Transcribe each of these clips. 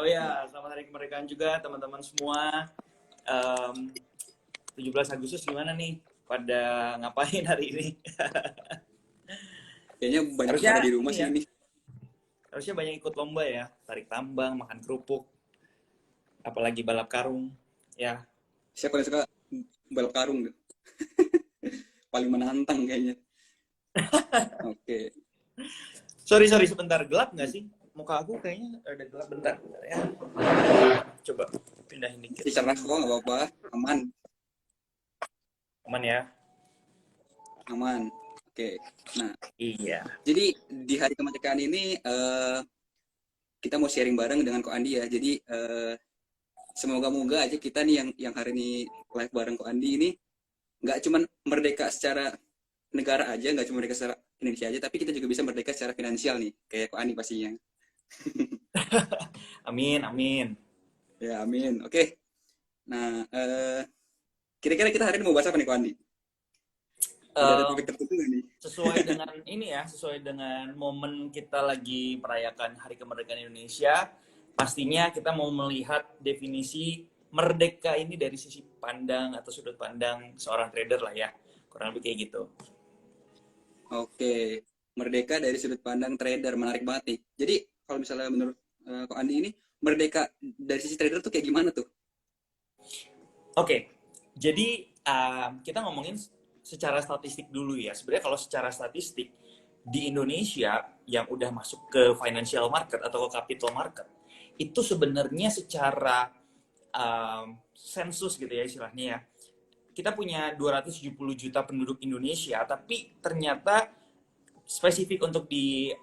Oh ya, selamat hari kemerdekaan juga teman-teman semua. Em, 17 Agustus gimana nih? Pada ngapain hari ini? Kayaknya banyak Harusnya pada di rumah ini sih ya, ini. harusnya banyak ikut lomba ya. Tarik tambang, makan kerupuk, apalagi balap karung. Ya, Siapa yang suka balap karung tuh? Paling menantang kayaknya. Oke. sorry sebentar, gelap nggak sih? Muka aku kayaknya ada gelap, bentar ya. Coba pindahin dikit. Masih cerah kok, nggak apa-apa. Aman, Aman ya? aman. Oke. Nah, Iya. jadi di hari kemerdekaan ini kita mau sharing bareng dengan Ko Andi ya. Jadi semoga-moga aja kita nih yang hari ini live bareng Ko Andi ini nggak cuman merdeka secara negara aja, nggak cuma merdeka secara Indonesia aja, tapi kita juga bisa merdeka secara finansial nih, kayak Ko Andi pastinya. Amin, amin. Ya, amin. Oke. Nah, kira-kira kita hari ini mau bahas apa nih, Ko Andi? Udah ada topik Em, tertentu nggak nih? sesuai dengan ini ya, sesuai dengan momen kita lagi merayakan Hari Kemerdekaan Indonesia, pastinya kita mau melihat definisi merdeka ini dari sisi pandang atau sudut pandang seorang trader lah ya, kurang lebih kayak gitu. Oke, merdeka dari sudut pandang trader, menarik banget nih. Jadi kalau misalnya menurut Ko Andi ini, merdeka dari sisi trader tuh kayak gimana tuh? Oke, jadi kita ngomongin secara statistik dulu ya. Sebenarnya kalau secara statistik di Indonesia yang udah masuk ke financial market atau ke capital market, itu sebenarnya secara sensus gitu ya istilahnya ya. Kita punya 270 juta penduduk Indonesia, tapi ternyata spesifik untuk di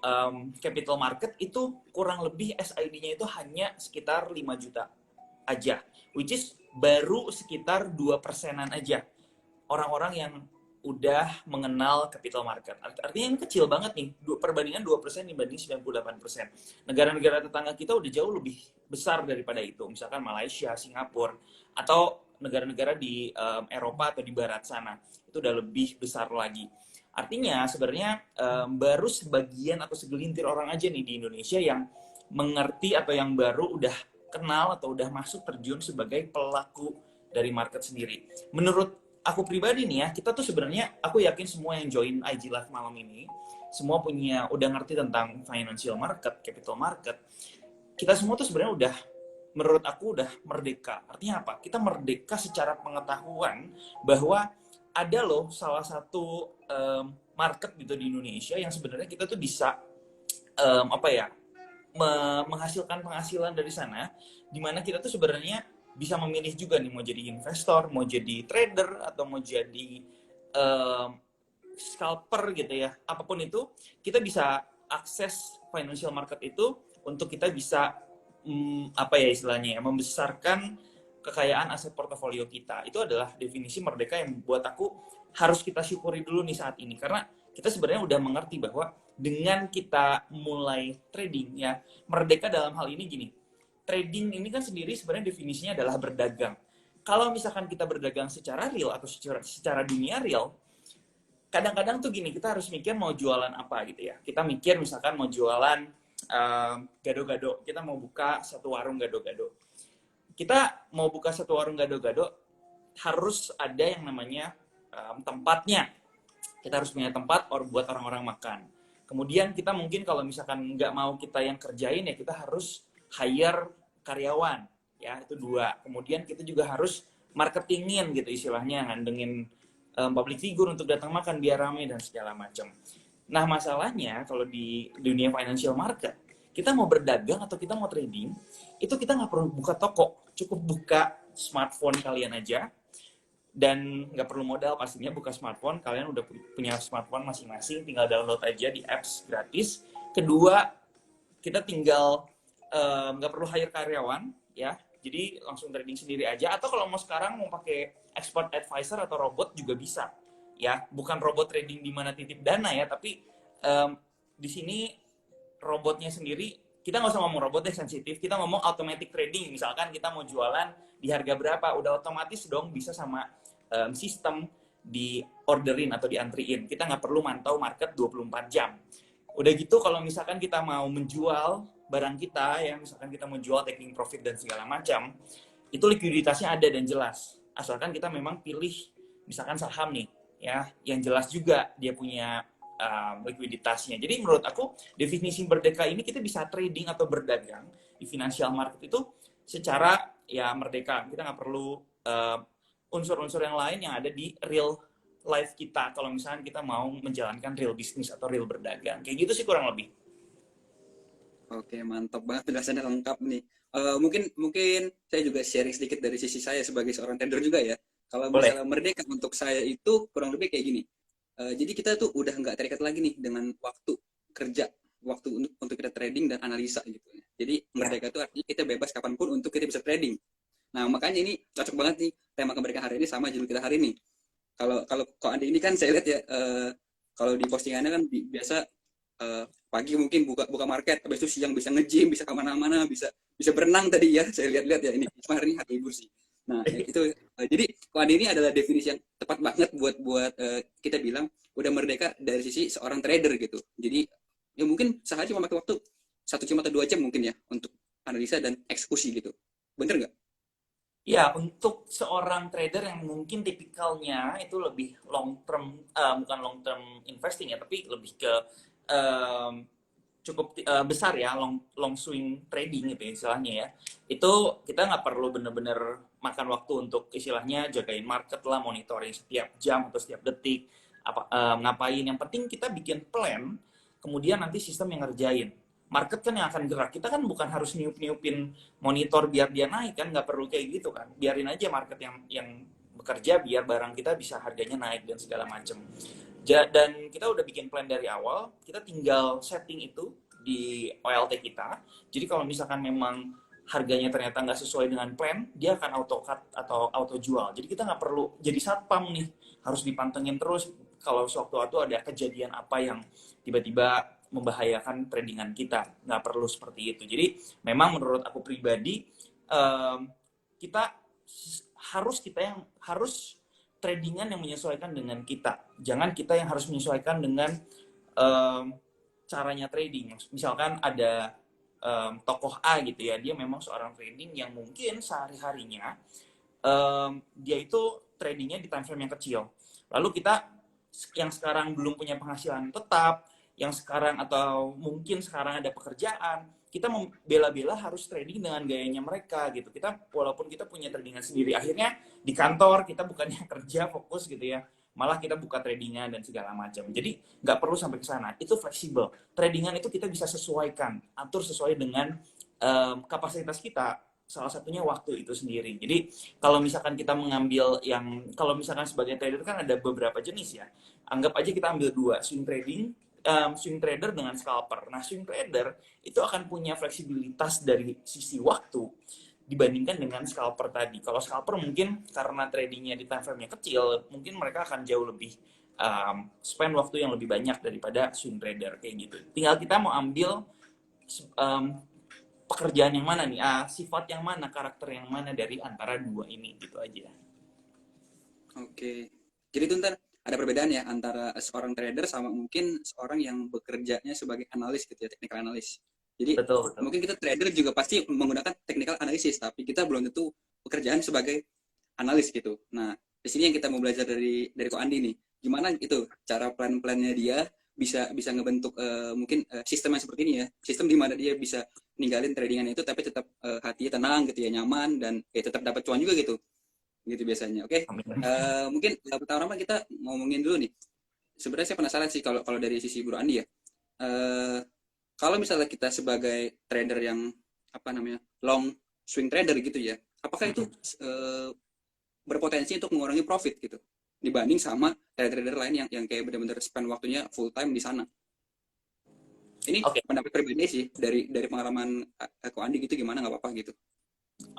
capital market itu kurang lebih SID-nya itu hanya sekitar 5 juta aja, which is baru sekitar 2%-an aja orang-orang yang udah mengenal capital market. Artinya ini kecil banget nih, perbandingan 2% dibanding 98%. Negara-negara tetangga kita udah jauh lebih besar daripada itu, misalkan Malaysia, Singapura, atau negara-negara di Eropa atau di barat sana, itu udah lebih besar lagi. Artinya sebenarnya baru sebagian atau segelintir orang aja nih di Indonesia yang mengerti atau yang baru udah kenal atau udah masuk terjun sebagai pelaku dari market sendiri. Menurut aku pribadi nih ya, kita tuh sebenarnya aku yakin semua yang join IG Live malam ini semua punya udah ngerti tentang financial market, capital market. Kita semua tuh sebenarnya udah menurut aku udah merdeka. Artinya apa? Kita merdeka secara pengetahuan bahwa ada loh salah satu market gitu di Indonesia yang sebenarnya kita tuh bisa apa ya menghasilkan penghasilan dari sana, dimana kita tuh sebenarnya bisa memilih juga nih mau jadi investor, mau jadi trader, atau mau jadi scalper gitu ya, apapun itu kita bisa akses financial market itu untuk kita bisa apa ya istilahnya ya, membesarkan kekayaan aset portofolio kita. Itu adalah definisi merdeka yang buat aku harus kita syukuri dulu nih saat ini, karena kita sebenarnya udah mengerti bahwa dengan kita mulai trading ya, merdeka dalam hal ini gini, trading ini kan sendiri sebenarnya definisinya adalah berdagang. Kalau misalkan kita berdagang secara real atau secara dunia real, kadang-kadang tuh gini, kita harus mikir mau jualan apa gitu ya. Kita mikir misalkan mau jualan gado-gado, kita mau buka satu warung gado-gado. Kita mau buka satu warung gado-gado, harus ada yang namanya tempatnya. Kita harus punya tempat buat orang-orang makan. Kemudian kita mungkin kalau misalkan nggak mau kita yang kerjain ya, kita harus hire karyawan. Ya, itu dua. Kemudian kita juga harus marketingin gitu istilahnya, ngandengin public figure untuk datang makan biar ramai dan segala macam. Nah, masalahnya kalau di dunia financial market, kita mau berdagang atau kita mau trading, itu kita nggak perlu buka toko. Cukup buka smartphone kalian aja, dan nggak perlu modal pastinya buka smartphone. Kalian udah punya smartphone masing-masing, tinggal download aja di apps gratis. Kedua, kita tinggal nggak perlu hire karyawan ya, jadi langsung trading sendiri aja. Atau kalau mau sekarang mau pakai expert advisor atau robot juga bisa ya, bukan robot trading di mana titip dana ya, tapi di sini robotnya sendiri. Kita nggak usah ngomong robot deh, sensitif, kita ngomong automatic trading. Misalkan kita mau jualan di harga berapa, udah otomatis dong bisa sama sistem di orderin atau diantriin. Kita nggak perlu mantau market 24 jam. Udah gitu kalau misalkan kita mau menjual barang kita ya, misalkan kita mau jual taking profit dan segala macam, itu likuiditasnya ada dan jelas. Asalkan kita memang pilih misalkan saham nih ya, yang jelas juga dia punya likuiditasnya. Jadi menurut aku definisi merdeka ini kita bisa trading atau berdagang di financial market itu secara ya merdeka. Kita nggak perlu unsur-unsur yang lain yang ada di real life kita kalau misalnya kita mau menjalankan real bisnis atau real berdagang. Kayak gitu sih kurang lebih. Oke, mantap banget penjelasannya lengkap nih. Mungkin mungkin saya juga sharing sedikit dari sisi saya sebagai seorang trader juga ya. Kalau Boleh. misalnya merdeka untuk saya itu kurang lebih kayak gini. Jadi kita tuh udah nggak terikat lagi nih dengan waktu kerja, waktu untuk kita trading dan analisa gitu ya. Jadi Ya. merdeka itu artinya kita bebas kapanpun untuk kita bisa trading. Nah, makanya ini cocok banget nih tema kemerdekaan hari ini sama judul kita hari ini. Kalau kalau kok Andi ini kan saya lihat ya, kalau di postingannya kan biasa pagi mungkin buka buka market, habis itu siang bisa nge-gym, bisa kemana-mana, bisa bisa berenang tadi ya. Saya lihat-lihat ya ini. Cuma hari ini hari libur sih. Nah, itu jadi kok Andi ini adalah definisi yang tepat banget buat buat kita bilang udah merdeka dari sisi seorang trader gitu. Jadi ya mungkin sehari cuma pakai waktu 1 jam atau 2 jam mungkin ya untuk analisa dan eksekusi gitu. Bener nggak? Ya, untuk seorang trader yang mungkin tipikalnya itu lebih long term, bukan long term investing ya, tapi lebih ke um, cukup besar ya, long swing trading gitu ya, istilahnya ya. Itu kita nggak perlu bener-bener makan waktu untuk istilahnya jagain market lah, monitoring setiap jam atau setiap detik, apa ngapain. Yang penting kita bikin plan, kemudian nanti sistem yang ngerjain. Market kan yang akan gerak. Kita kan bukan harus niup-niupin monitor biar dia naik kan, nggak perlu kayak gitu kan. Biarin aja market yang bekerja biar barang kita bisa harganya naik dan segala macam. Dan kita udah bikin plan dari awal, kita tinggal setting itu di OLT kita. Jadi kalau misalkan memang harganya ternyata nggak sesuai dengan plan, dia akan auto cut atau auto jual. Jadi kita nggak perlu jadi satpam nih, harus dipantengin terus kalau sewaktu-waktu ada kejadian apa yang tiba-tiba membahayakan tradingan kita. Nggak perlu seperti itu. Jadi memang menurut aku pribadi, kita harus tradingan yang menyesuaikan dengan kita. Jangan kita yang harus menyesuaikan dengan caranya trading. Misalkan ada tokoh A gitu ya, dia memang seorang trading yang mungkin sehari-harinya dia itu tradingnya di time frame yang kecil. Lalu kita yang sekarang belum punya penghasilan tetap, yang sekarang atau mungkin sekarang ada pekerjaan, kita bela-bela harus trading dengan gayanya mereka gitu. Kita walaupun kita punya tradingan sendiri, akhirnya di kantor kita bukannya kerja fokus gitu ya, malah kita buka tradingan dan segala macam. Jadi nggak perlu sampai ke sana. Itu fleksibel. Tradingan itu kita bisa sesuaikan, atur sesuai dengan kapasitas kita. Salah satunya waktu itu sendiri. Jadi kalau misalkan kita mengambil kalau misalkan sebagai trader kan ada beberapa jenis ya. Anggap aja kita ambil dua, swing trader dengan scalper. Nah, swing trader itu akan punya fleksibilitas dari sisi waktu dibandingkan dengan scalper tadi. Kalau scalper mungkin karena tradingnya di time frame-nya kecil, mungkin mereka akan jauh lebih spend waktu yang lebih banyak daripada swing trader kayak gitu. Tinggal kita mau ambil pekerjaan yang mana nih, sifat yang mana, karakter yang mana dari antara dua ini gitu aja. Oke. Jadi itu ntar ada perbedaan ya antara seorang trader sama mungkin seorang yang bekerjanya sebagai analis gitu ya, technical analis. Jadi Betul, betul. mungkin kita trader juga pasti menggunakan technical analysis, tapi kita belum tentu pekerjaan sebagai analis gitu. Nah, di sini yang kita mau belajar dari Ko Andi nih, gimana itu cara plan-plannya dia bisa bisa ngebentuk mungkin sistem yang seperti ini ya, sistem di mana dia bisa ninggalin tradingan itu tapi tetap hatinya tenang gitu ya, nyaman dan tetap dapat cuan juga gitu biasanya. Oke. Mungkin pertama kita ngomongin dulu nih. Sebenarnya saya penasaran sih kalau kalau dari sisi Bro Andi ya. Kalau misalnya kita sebagai trader yang apa namanya long swing trader gitu ya, apakah itu berpotensi untuk mengurangi profit gitu dibanding sama trader-trader lain yang kayak benar-benar spend waktunya full time di sana? Ini Oke. pendapat pribadi sih dari pengalaman Ko Andi gitu, gimana, nggak apa-apa gitu.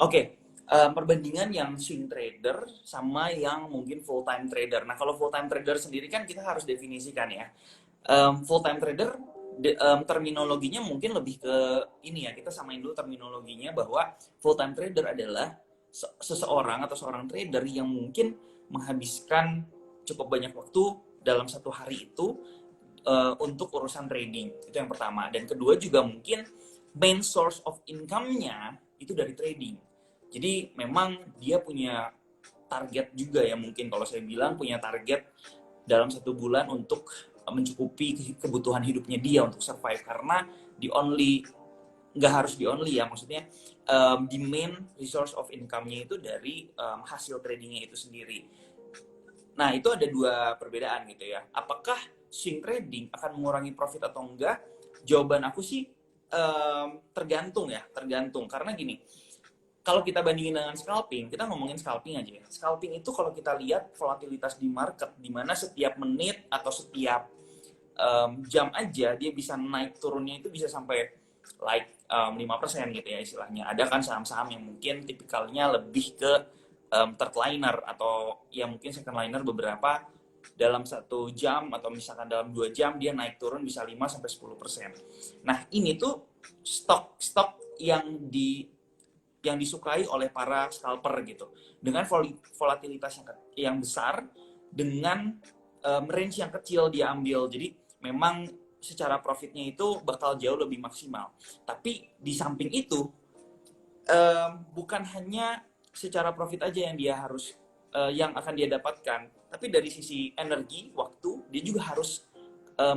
Oke. Perbandingan yang swing trader sama yang mungkin full time trader. Nah, kalau full time trader sendiri kan kita harus definisikan ya. Full time trader terminologinya mungkin lebih ke ini ya, kita samain dulu terminologinya bahwa full time trader adalah seseorang atau seorang trader yang mungkin menghabiskan cukup banyak waktu dalam satu hari itu untuk urusan trading. Itu yang pertama. Dan kedua juga mungkin main source of income-nya itu dari trading. Jadi memang dia punya target juga ya, mungkin kalau saya bilang punya target dalam 1 bulan untuk mencukupi kebutuhan hidupnya dia untuk survive, karena di only nggak harus di only ya, maksudnya the main resource of income-nya itu dari hasil tradingnya itu sendiri. Nah, itu ada 2 perbedaan gitu ya. Apakah swing trading akan mengurangi profit atau enggak? Jawaban aku sih tergantung ya, tergantung. Karena gini, kalau kita bandingin dengan scalping, kita ngomongin scalping aja ya. Scalping itu kalau kita lihat volatilitas di market, di mana setiap menit atau setiap jam aja dia bisa naik turunnya itu bisa sampai like 5% gitu ya istilahnya. Ada kan saham-saham yang mungkin tipikalnya lebih ke third liner atau ya mungkin second liner beberapa dalam 1 jam atau misalkan dalam 2 jam dia naik turun bisa 5-10%. Nah, ini tuh stok yang disukai oleh para scalper gitu. Dengan volatilitas yang besar, dengan range yang kecil dia ambil. Jadi memang secara profitnya itu bakal jauh lebih maksimal. Tapi di samping itu bukan hanya secara profit aja yang dia harus yang akan dia dapatkan, tapi dari sisi energi, waktu, dia juga harus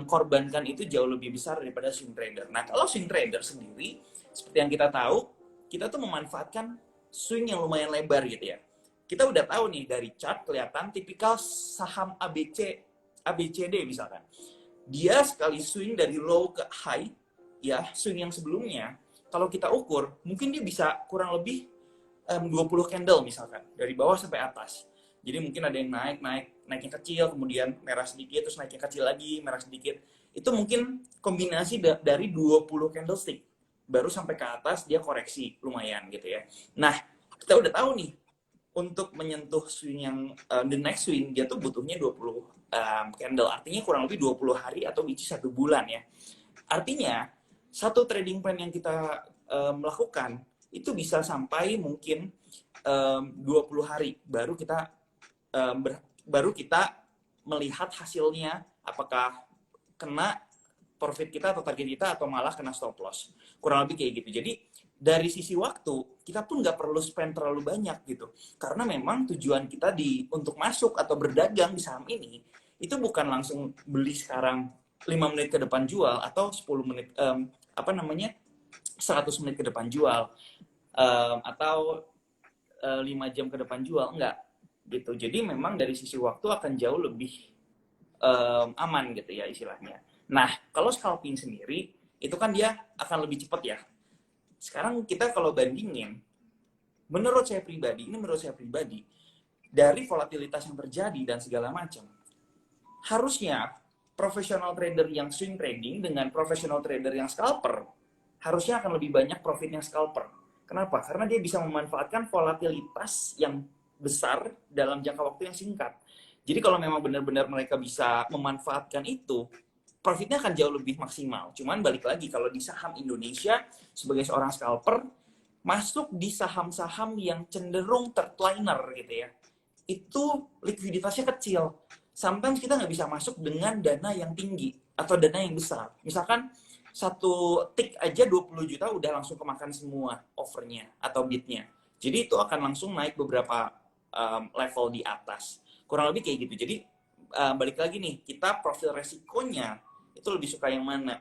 korbankan itu jauh lebih besar daripada swing trader. Nah, kalau swing trader sendiri, seperti yang kita tahu, kita tuh memanfaatkan swing yang lumayan lebar gitu ya. Kita udah tahu nih dari chart kelihatan tipikal saham ABCD misalkan. Dia sekali swing dari low ke high, ya swing yang sebelumnya, kalau kita ukur, mungkin dia bisa kurang lebih 20 candle misalkan, dari bawah sampai atas. Jadi mungkin ada yang naiknya kecil, kemudian merah sedikit, terus naiknya kecil lagi, merah sedikit. Itu mungkin kombinasi dari 20 candlestick. Baru sampai ke atas dia koreksi, lumayan gitu ya. Nah, kita udah tahu nih, untuk menyentuh swing yang the next swing, dia tuh butuhnya 20 candle. Artinya kurang lebih 20 hari atau which is 1 bulan ya. Artinya, satu trading plan yang kita melakukan, itu bisa sampai mungkin 20 hari baru kita melihat hasilnya, apakah kena profit kita atau target kita atau malah kena stop loss. Kurang lebih kayak gitu. Jadi dari sisi waktu kita pun nggak perlu spend terlalu banyak gitu, karena memang tujuan kita untuk masuk atau berdagang di saham ini itu bukan langsung beli sekarang 5 menit ke depan jual atau 10 menit 100 menit ke depan jual, atau 5 jam ke depan jual, enggak gitu. Jadi memang dari sisi waktu akan jauh lebih aman gitu ya istilahnya. Nah, kalau scalping sendiri itu kan dia akan lebih cepat ya. Sekarang kita kalau bandingin, menurut saya pribadi, dari volatilitas yang terjadi dan segala macam, harusnya profesional trader yang swing trading dengan profesional trader yang scalper harusnya akan lebih banyak profitnya scalper. Kenapa? Karena dia bisa memanfaatkan volatilitas yang besar dalam jangka waktu yang singkat. Jadi kalau memang benar-benar mereka bisa memanfaatkan itu, profitnya akan jauh lebih maksimal. Cuman balik lagi, kalau di saham Indonesia, sebagai seorang scalper, masuk di saham-saham yang cenderung third liner gitu ya, itu likuiditasnya kecil. Sometimes kita nggak bisa masuk dengan dana yang tinggi atau dana yang besar. Misalkan satu tick aja 20 juta udah langsung kemakan semua offernya atau bidnya. Jadi itu akan langsung naik beberapa level di atas. Kurang lebih kayak gitu. Jadi balik lagi nih, kita profil resikonya itu lebih suka yang mana?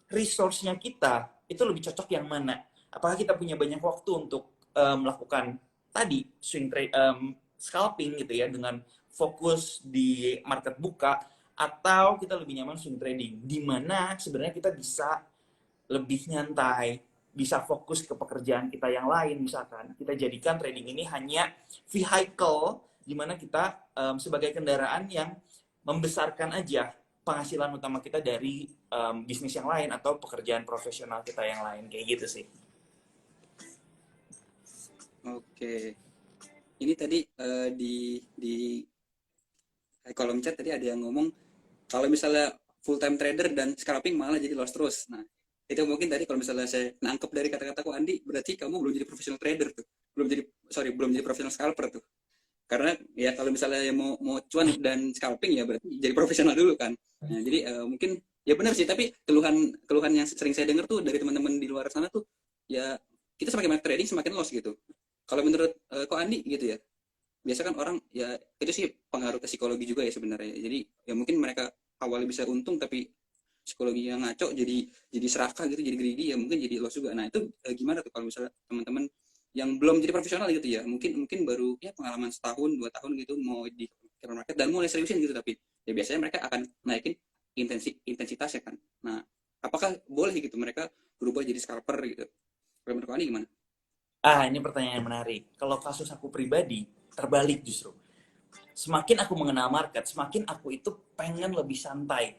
Resource-nya kita itu lebih cocok yang mana? Apakah kita punya banyak waktu untuk melakukan tadi swing trade, scalping gitu ya, dengan fokus di market buka, atau kita lebih nyaman swing trading, di mana sebenarnya kita bisa lebih nyantai, bisa fokus ke pekerjaan kita yang lain. Misalkan kita jadikan trading ini hanya vehicle, di mana kita sebagai kendaraan yang membesarkan aja penghasilan utama kita dari bisnis yang lain atau pekerjaan profesional kita yang lain, kayak gitu sih. Oke, ini tadi di kolom chat tadi ada yang ngomong kalau misalnya full time trader dan scalping malah jadi loss terus. Nah, itu mungkin tadi kalau misalnya saya nangkep dari kata-kataku Andi, berarti kamu belum jadi profesional trader tuh. Belum jadi profesional scalper tuh. Karena ya kalau misalnya mau cuan dan scalping ya berarti jadi profesional dulu kan. Nah, jadi mungkin Ya benar sih, tapi keluhan yang sering saya dengar tuh dari teman-teman di luar sana tuh, ya kita semakin banyak trading semakin loss gitu. Kalau menurut Ko Andi gitu ya, biasa kan orang ya itu sih pengaruh ke psikologi juga ya sebenarnya. Jadi ya mungkin mereka awalnya bisa untung tapi psikologi yang ngaco, jadi serakah gitu, jadi greedy, ya mungkin jadi loss juga. Nah itu gimana tuh kalau misalnya teman-teman yang belum jadi profesional gitu ya, mungkin mungkin baru ya pengalaman setahun 2 tahun gitu mau di capital market dan mulai seriusin gitu, tapi ya biasanya mereka akan naikin intensitasnya kan. Nah apakah boleh gitu mereka berubah jadi scalper gitu? Kalau menurut Ani gimana? Ini pertanyaan yang menarik. Kalau kasus aku pribadi, terbalik justru. Semakin aku mengenal market, semakin aku itu pengen lebih santai.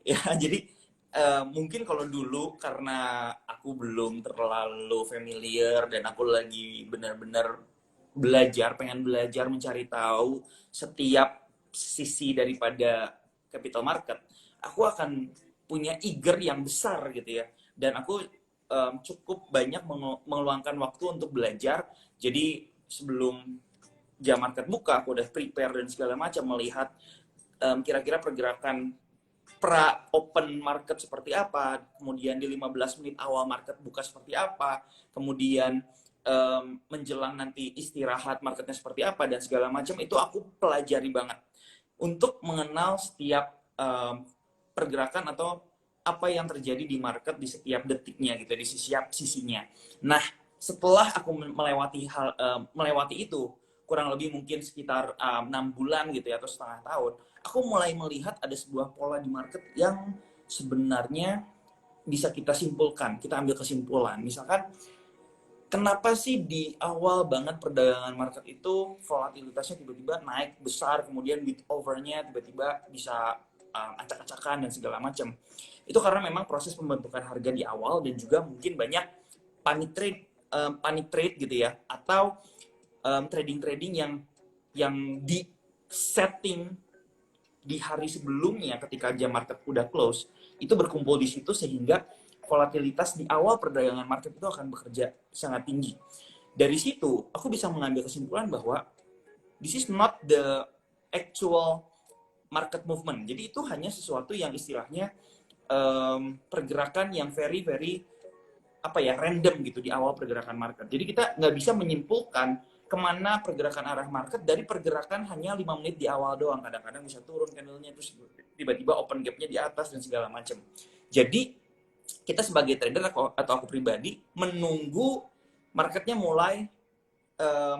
Ya, jadi mungkin kalau dulu karena aku belum terlalu familiar dan aku lagi benar-benar belajar, pengen belajar mencari tahu setiap sisi daripada capital market, aku akan punya eager yang besar gitu ya. Dan aku cukup banyak mengeluangkan waktu untuk belajar. Jadi sebelum jam market buka, aku udah prepare dan segala macam melihat kira-kira pergerakan pra open market seperti apa, kemudian di 15 menit awal market buka seperti apa, kemudian menjelang nanti istirahat marketnya seperti apa dan segala macam itu aku pelajari banget untuk mengenal setiap pergerakan atau apa yang terjadi di market di setiap detiknya gitu, di setiap sisinya. Nah, setelah aku melewati itu kurang lebih mungkin sekitar 6 bulan gitu ya atau setengah tahun, aku mulai melihat ada sebuah pola di market yang sebenarnya bisa kita simpulkan, kita ambil kesimpulan. Misalkan, kenapa sih di awal banget perdagangan market itu volatilitasnya tiba-tiba naik besar, kemudian bid overnya tiba-tiba bisa acak-acakan dan segala macam. Itu karena memang proses pembentukan harga di awal dan juga mungkin banyak panic trade gitu ya, atau trading-trading yang di setting di hari sebelumnya ketika jam market udah close, itu berkumpul di situ sehingga volatilitas di awal perdagangan market itu akan bekerja sangat tinggi. Dari situ, aku bisa mengambil kesimpulan bahwa this is not the actual market movement. Jadi itu hanya sesuatu yang istilahnya pergerakan yang very very random gitu di awal pergerakan market. Jadi kita nggak bisa menyimpulkan kemana pergerakan arah market dari pergerakan hanya 5 menit di awal doang. Kadang-kadang bisa turun candlenya, terus tiba-tiba open gapnya di atas dan segala macam. Jadi kita sebagai trader atau aku pribadi menunggu marketnya mulai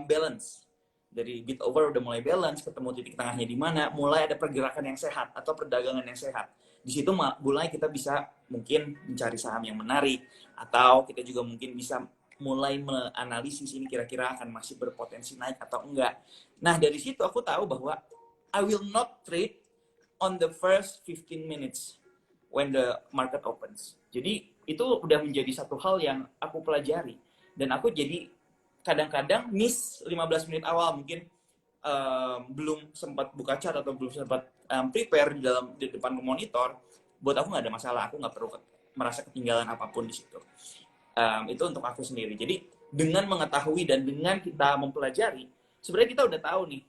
balance. Dari bid over udah mulai balance, ketemu titik tengahnya di mana, mulai ada pergerakan yang sehat atau perdagangan yang sehat. Di situ mulai kita bisa mungkin mencari saham yang menarik, atau kita juga mungkin bisa mulai menganalisis ini kira-kira akan masih berpotensi naik atau enggak. Nah, dari situ aku tahu bahwa I will not trade on the first 15 minutes when the market opens. Jadi itu udah menjadi satu hal yang aku pelajari. Dan aku jadi kadang-kadang miss 15 menit awal, mungkin belum sempat buka chart atau belum sempat prepare di depan monitor. Buat aku nggak ada masalah, aku nggak perlu merasa ketinggalan apapun di situ. Itu untuk aku sendiri. Jadi dengan mengetahui dan dengan kita mempelajari, sebenarnya kita udah tahu nih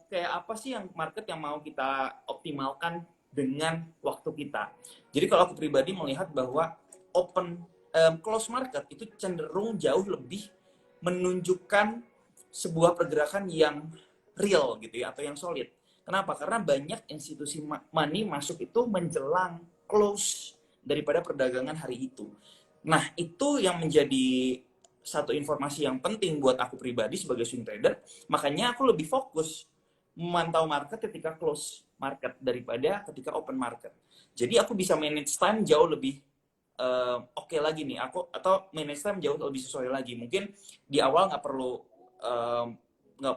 kayak apa sih yang market yang mau kita optimalkan dengan waktu kita. Jadi kalau aku pribadi melihat bahwa close market itu cenderung jauh lebih menunjukkan sebuah pergerakan yang real gitu ya, atau yang solid. Kenapa? Karena banyak institusi money masuk itu menjelang close daripada perdagangan hari itu. Nah, itu yang menjadi satu informasi yang penting buat aku pribadi sebagai swing trader. Makanya aku lebih fokus memantau market ketika close market daripada ketika open market. Jadi aku bisa manage time jauh lebih oke lagi nih, atau manage time jauh lebih sesuai lagi. Mungkin di awal nggak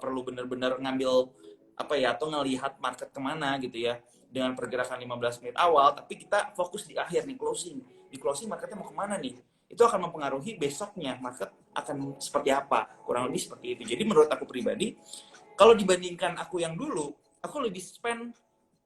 perlu benar-benar ngambil atau ngelihat market kemana gitu ya dengan pergerakan 15 menit awal, tapi kita fokus di akhir nih, closing marketnya mau kemana nih, itu akan mempengaruhi besoknya market akan seperti apa, kurang lebih seperti itu. Jadi menurut aku pribadi, kalau dibandingkan aku yang dulu, aku lebih spend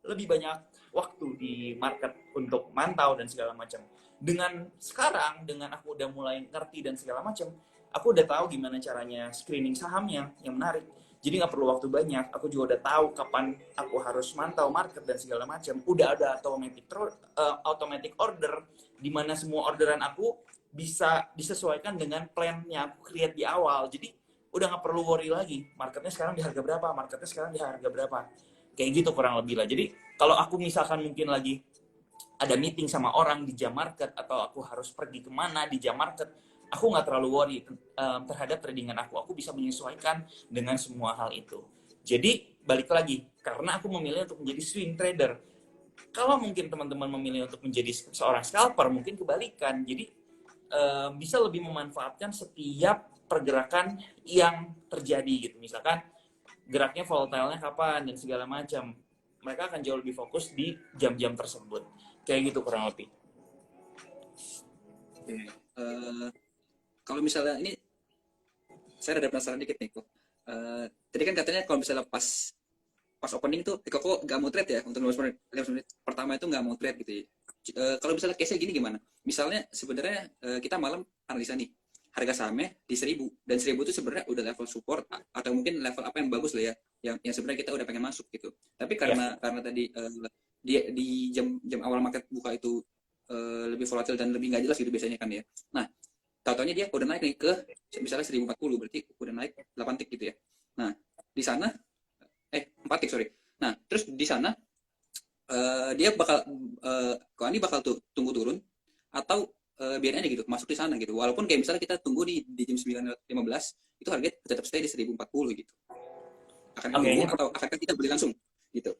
lebih banyak waktu di market untuk mantau dan segala macam. Dengan sekarang, dengan aku udah mulai ngerti dan segala macam, aku udah tahu gimana caranya screening sahamnya yang menarik. Jadi nggak perlu waktu banyak. Aku juga udah tahu kapan aku harus mantau market dan segala macam. Udah ada automatic order di mana semua orderan aku bisa disesuaikan dengan plan yang aku create di awal. Jadi udah nggak perlu worry lagi. Marketnya sekarang di harga berapa? Marketnya sekarang di harga berapa? Kayak gitu kurang lebih lah. Jadi kalau aku misalkan mungkin lagi ada meeting sama orang di jam market atau aku harus pergi kemana di jam market, aku nggak terlalu worry terhadap tradingan aku. Aku bisa menyesuaikan dengan semua hal itu. Jadi balik lagi, karena aku memilih untuk menjadi swing trader. Kalau mungkin teman-teman memilih untuk menjadi seorang scalper, mungkin kebalikan. Jadi bisa lebih memanfaatkan setiap pergerakan yang terjadi gitu. Misalkan geraknya volatile-nya kapan dan segala macam. Mereka akan jauh lebih fokus di jam-jam tersebut. Kayak gitu kurang lebih. Eh, Kalau misalnya ini saya ada penasaran dikit nih kok. Tadi kan katanya kalau misalnya pas opening tuh kok nggak mau trade ya untuk 15 menit pertama itu nggak mau trade gitu ya. Kalau misalnya case-nya gini gimana? Misalnya sebenarnya kita malam analisa nih harga sahamnya di 1000 dan 1000 itu sebenarnya udah level support atau mungkin level apa yang bagus lah ya yang sebenarnya kita udah pengen masuk gitu. Tapi karena tadi di jam awal market buka itu lebih volatil dan lebih nggak jelas gitu biasanya kan ya. Nah, tahu-taunya dia udah naik nih ke misalnya 1040 berarti udah naik 8 tick gitu ya. Nah, di sana 4 tick sorry. Nah, terus di sana dia bakal kok ini bakal tunggu turun atau biarin aja gitu masuk di sana gitu. Walaupun kayak misalnya kita tunggu di jam 9.15 itu harga tetap stay di 1040 gitu. Akan nunggu atau akan kita beli langsung gitu.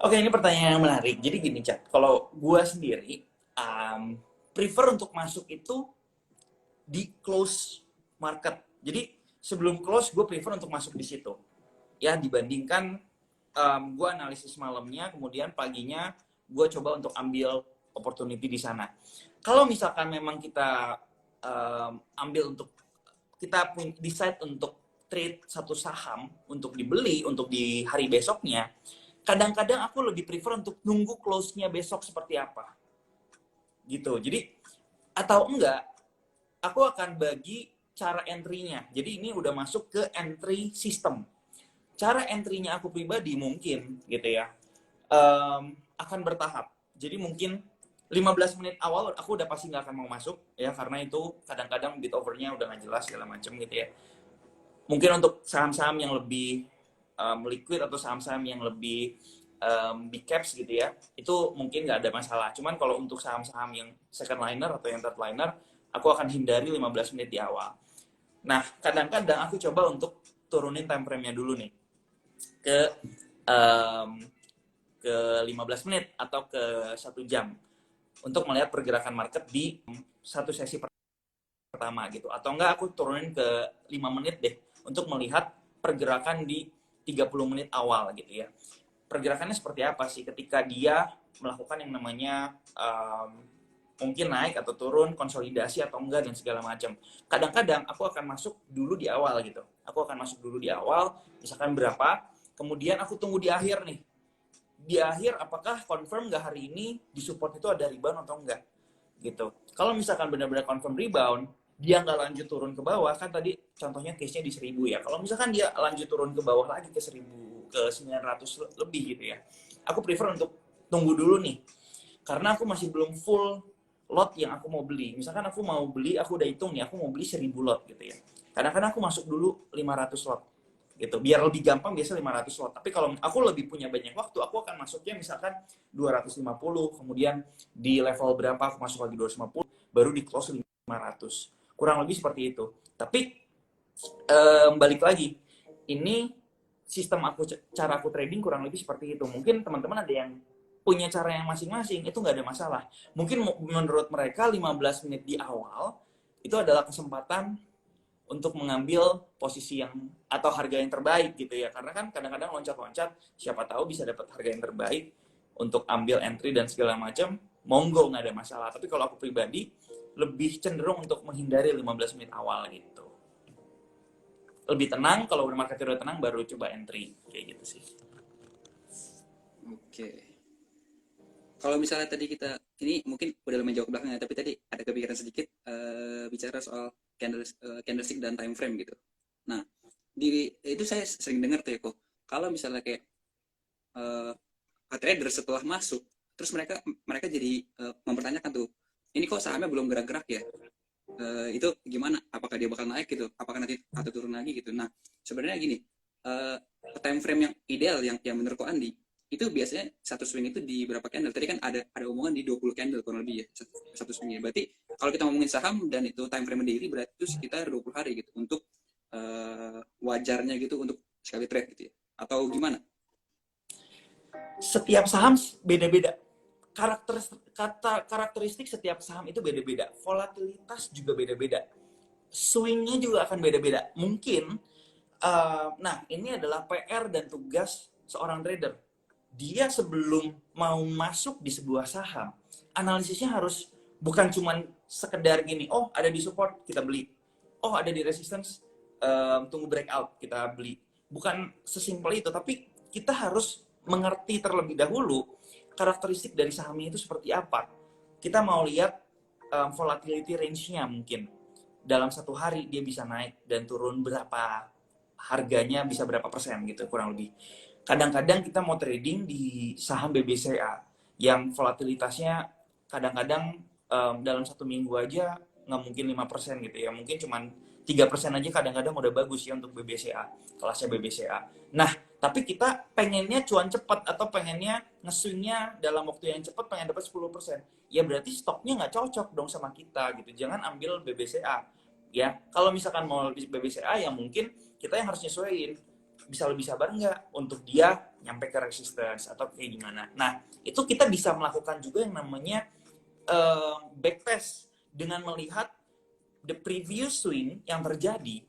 Oke, ini pertanyaan yang menarik. Jadi gini, Chat. Kalau gue sendiri, prefer untuk masuk itu di close market. Jadi sebelum close, gue prefer untuk masuk di situ. Ya, dibandingkan gue analisis malamnya, kemudian paginya gue coba untuk ambil opportunity di sana. Kalau misalkan memang kita ambil untuk, kita decide untuk trade satu saham untuk dibeli, untuk di hari besoknya, kadang-kadang aku lebih prefer untuk nunggu close-nya besok seperti apa. Gitu. Jadi, atau enggak, aku akan bagi cara entry-nya. Jadi ini udah masuk ke entry system. Cara entry-nya aku pribadi mungkin, gitu ya, akan bertahap. Jadi mungkin 15 menit awal aku udah pasti nggak akan mau masuk, ya, karena itu kadang-kadang bid over-nya udah nggak jelas segala macam gitu ya. Mungkin untuk saham-saham yang lebih liquid atau saham-saham yang lebih big caps gitu ya, itu mungkin nggak ada masalah. Cuman kalau untuk saham-saham yang second liner atau yang third liner, aku akan hindari 15 menit di awal. Nah, kadang-kadang aku coba untuk turunin time frame-nya dulu nih ke ke 15 menit atau ke 1 jam untuk melihat pergerakan market di satu sesi pertama gitu. Atau enggak aku turunin ke 5 menit deh untuk melihat pergerakan di 30 menit awal gitu ya. Pergerakannya seperti apa sih ketika dia melakukan yang namanya mungkin naik atau turun, konsolidasi atau enggak dan segala macam. Kadang-kadang aku akan masuk dulu di awal gitu. Aku akan masuk dulu di awal, misalkan berapa, kemudian aku tunggu di akhir nih. Di akhir apakah confirm nggak hari ini di support itu ada rebound atau enggak gitu. Kalau misalkan benar-benar confirm rebound, dia nggak lanjut turun ke bawah, kan tadi contohnya case-nya di 1000 ya. Kalau misalkan dia lanjut turun ke bawah lagi ke 1000, ke 900 lebih gitu ya. Aku prefer untuk tunggu dulu nih. Karena aku masih belum full lot yang aku mau beli. Misalkan aku mau beli, aku udah hitung nih, aku mau beli 1000 lot gitu ya. Kadang-kadang aku masuk dulu 500 lot gitu. Biar lebih gampang biasa 500 lot. Tapi kalau aku lebih punya banyak waktu, aku akan masuknya misalkan 250, kemudian di level berapa aku masuk lagi 250, baru di close 500. Kurang lebih seperti itu. Tapi balik lagi, ini sistem aku, cara aku trading kurang lebih seperti itu. Mungkin teman-teman ada yang punya cara yang masing-masing, itu nggak ada masalah. Mungkin menurut mereka 15 menit di awal itu adalah kesempatan untuk mengambil posisi yang atau harga yang terbaik gitu ya. Karena kan kadang-kadang loncat-loncat, siapa tahu bisa dapat harga yang terbaik untuk ambil entry dan segala macam, monggo nggak ada masalah. Tapi kalau aku pribadi lebih cenderung untuk menghindari 15 menit awal gitu. Lebih tenang, kalau market udah tenang baru coba entry kayak gitu sih. Oke. Kalau misalnya tadi kita ini mungkin udah lumayan jauh ke belakang ya, tapi tadi ada kepikiran sedikit bicara soal candlestick dan time frame gitu. Nah, itu saya sering dengar tuh ya kok, kalau misalnya kayak eh, trader setelah masuk, terus mereka mereka jadi mempertanyakan tuh, ini kok sahamnya belum gerak-gerak ya. Itu gimana? Apakah dia bakal naik gitu? Apakah nanti atau turun lagi gitu? Nah, sebenarnya gini, uh, time frame yang ideal yang menurut Ko Andi itu biasanya satu swing itu di berapa candle? Tadi kan ada omongan di 20 candle kurang lebih ya satu swingnya. Berarti kalau kita ngomongin saham dan itu time frame daily berarti itu sekitar 20 hari gitu untuk wajarnya gitu untuk sekali trade gitu ya. Atau gimana? Setiap saham beda-beda. Karakteristik setiap saham itu beda-beda. Volatilitas juga beda-beda. Swingnya juga akan beda-beda. Mungkin, nah ini adalah PR dan tugas seorang trader. Dia sebelum mau masuk di sebuah saham, analisisnya harus bukan cuman sekedar gini, oh ada di support, kita beli. Oh ada di resistance, tunggu breakout, kita beli. Bukan sesimpel itu, tapi kita harus mengerti terlebih dahulu karakteristik dari sahamnya itu seperti apa. Kita mau lihat volatility range-nya mungkin. Dalam satu hari dia bisa naik dan turun berapa, harganya bisa berapa persen gitu kurang lebih. Kadang-kadang kita mau trading di saham BBCA yang volatilitasnya kadang-kadang dalam satu minggu aja nggak mungkin 5% gitu ya. Mungkin cuman 3% aja kadang-kadang udah bagus ya untuk BBCA, kelasnya BBCA. Nah, tapi kita pengennya cuan cepat atau pengennya nge-swingnya dalam waktu yang cepat pengen dapat 10%. Ya berarti stoknya nggak cocok dong sama kita gitu. Jangan ambil BBCA. Ya, kalau misalkan mau BBCA ya mungkin kita yang harus nyesuaiin. Bisa lebih sabar nggak untuk dia nyampe ke resistance atau kayak gimana. Nah, itu kita bisa melakukan juga yang namanya backtest dengan melihat the previous swing yang terjadi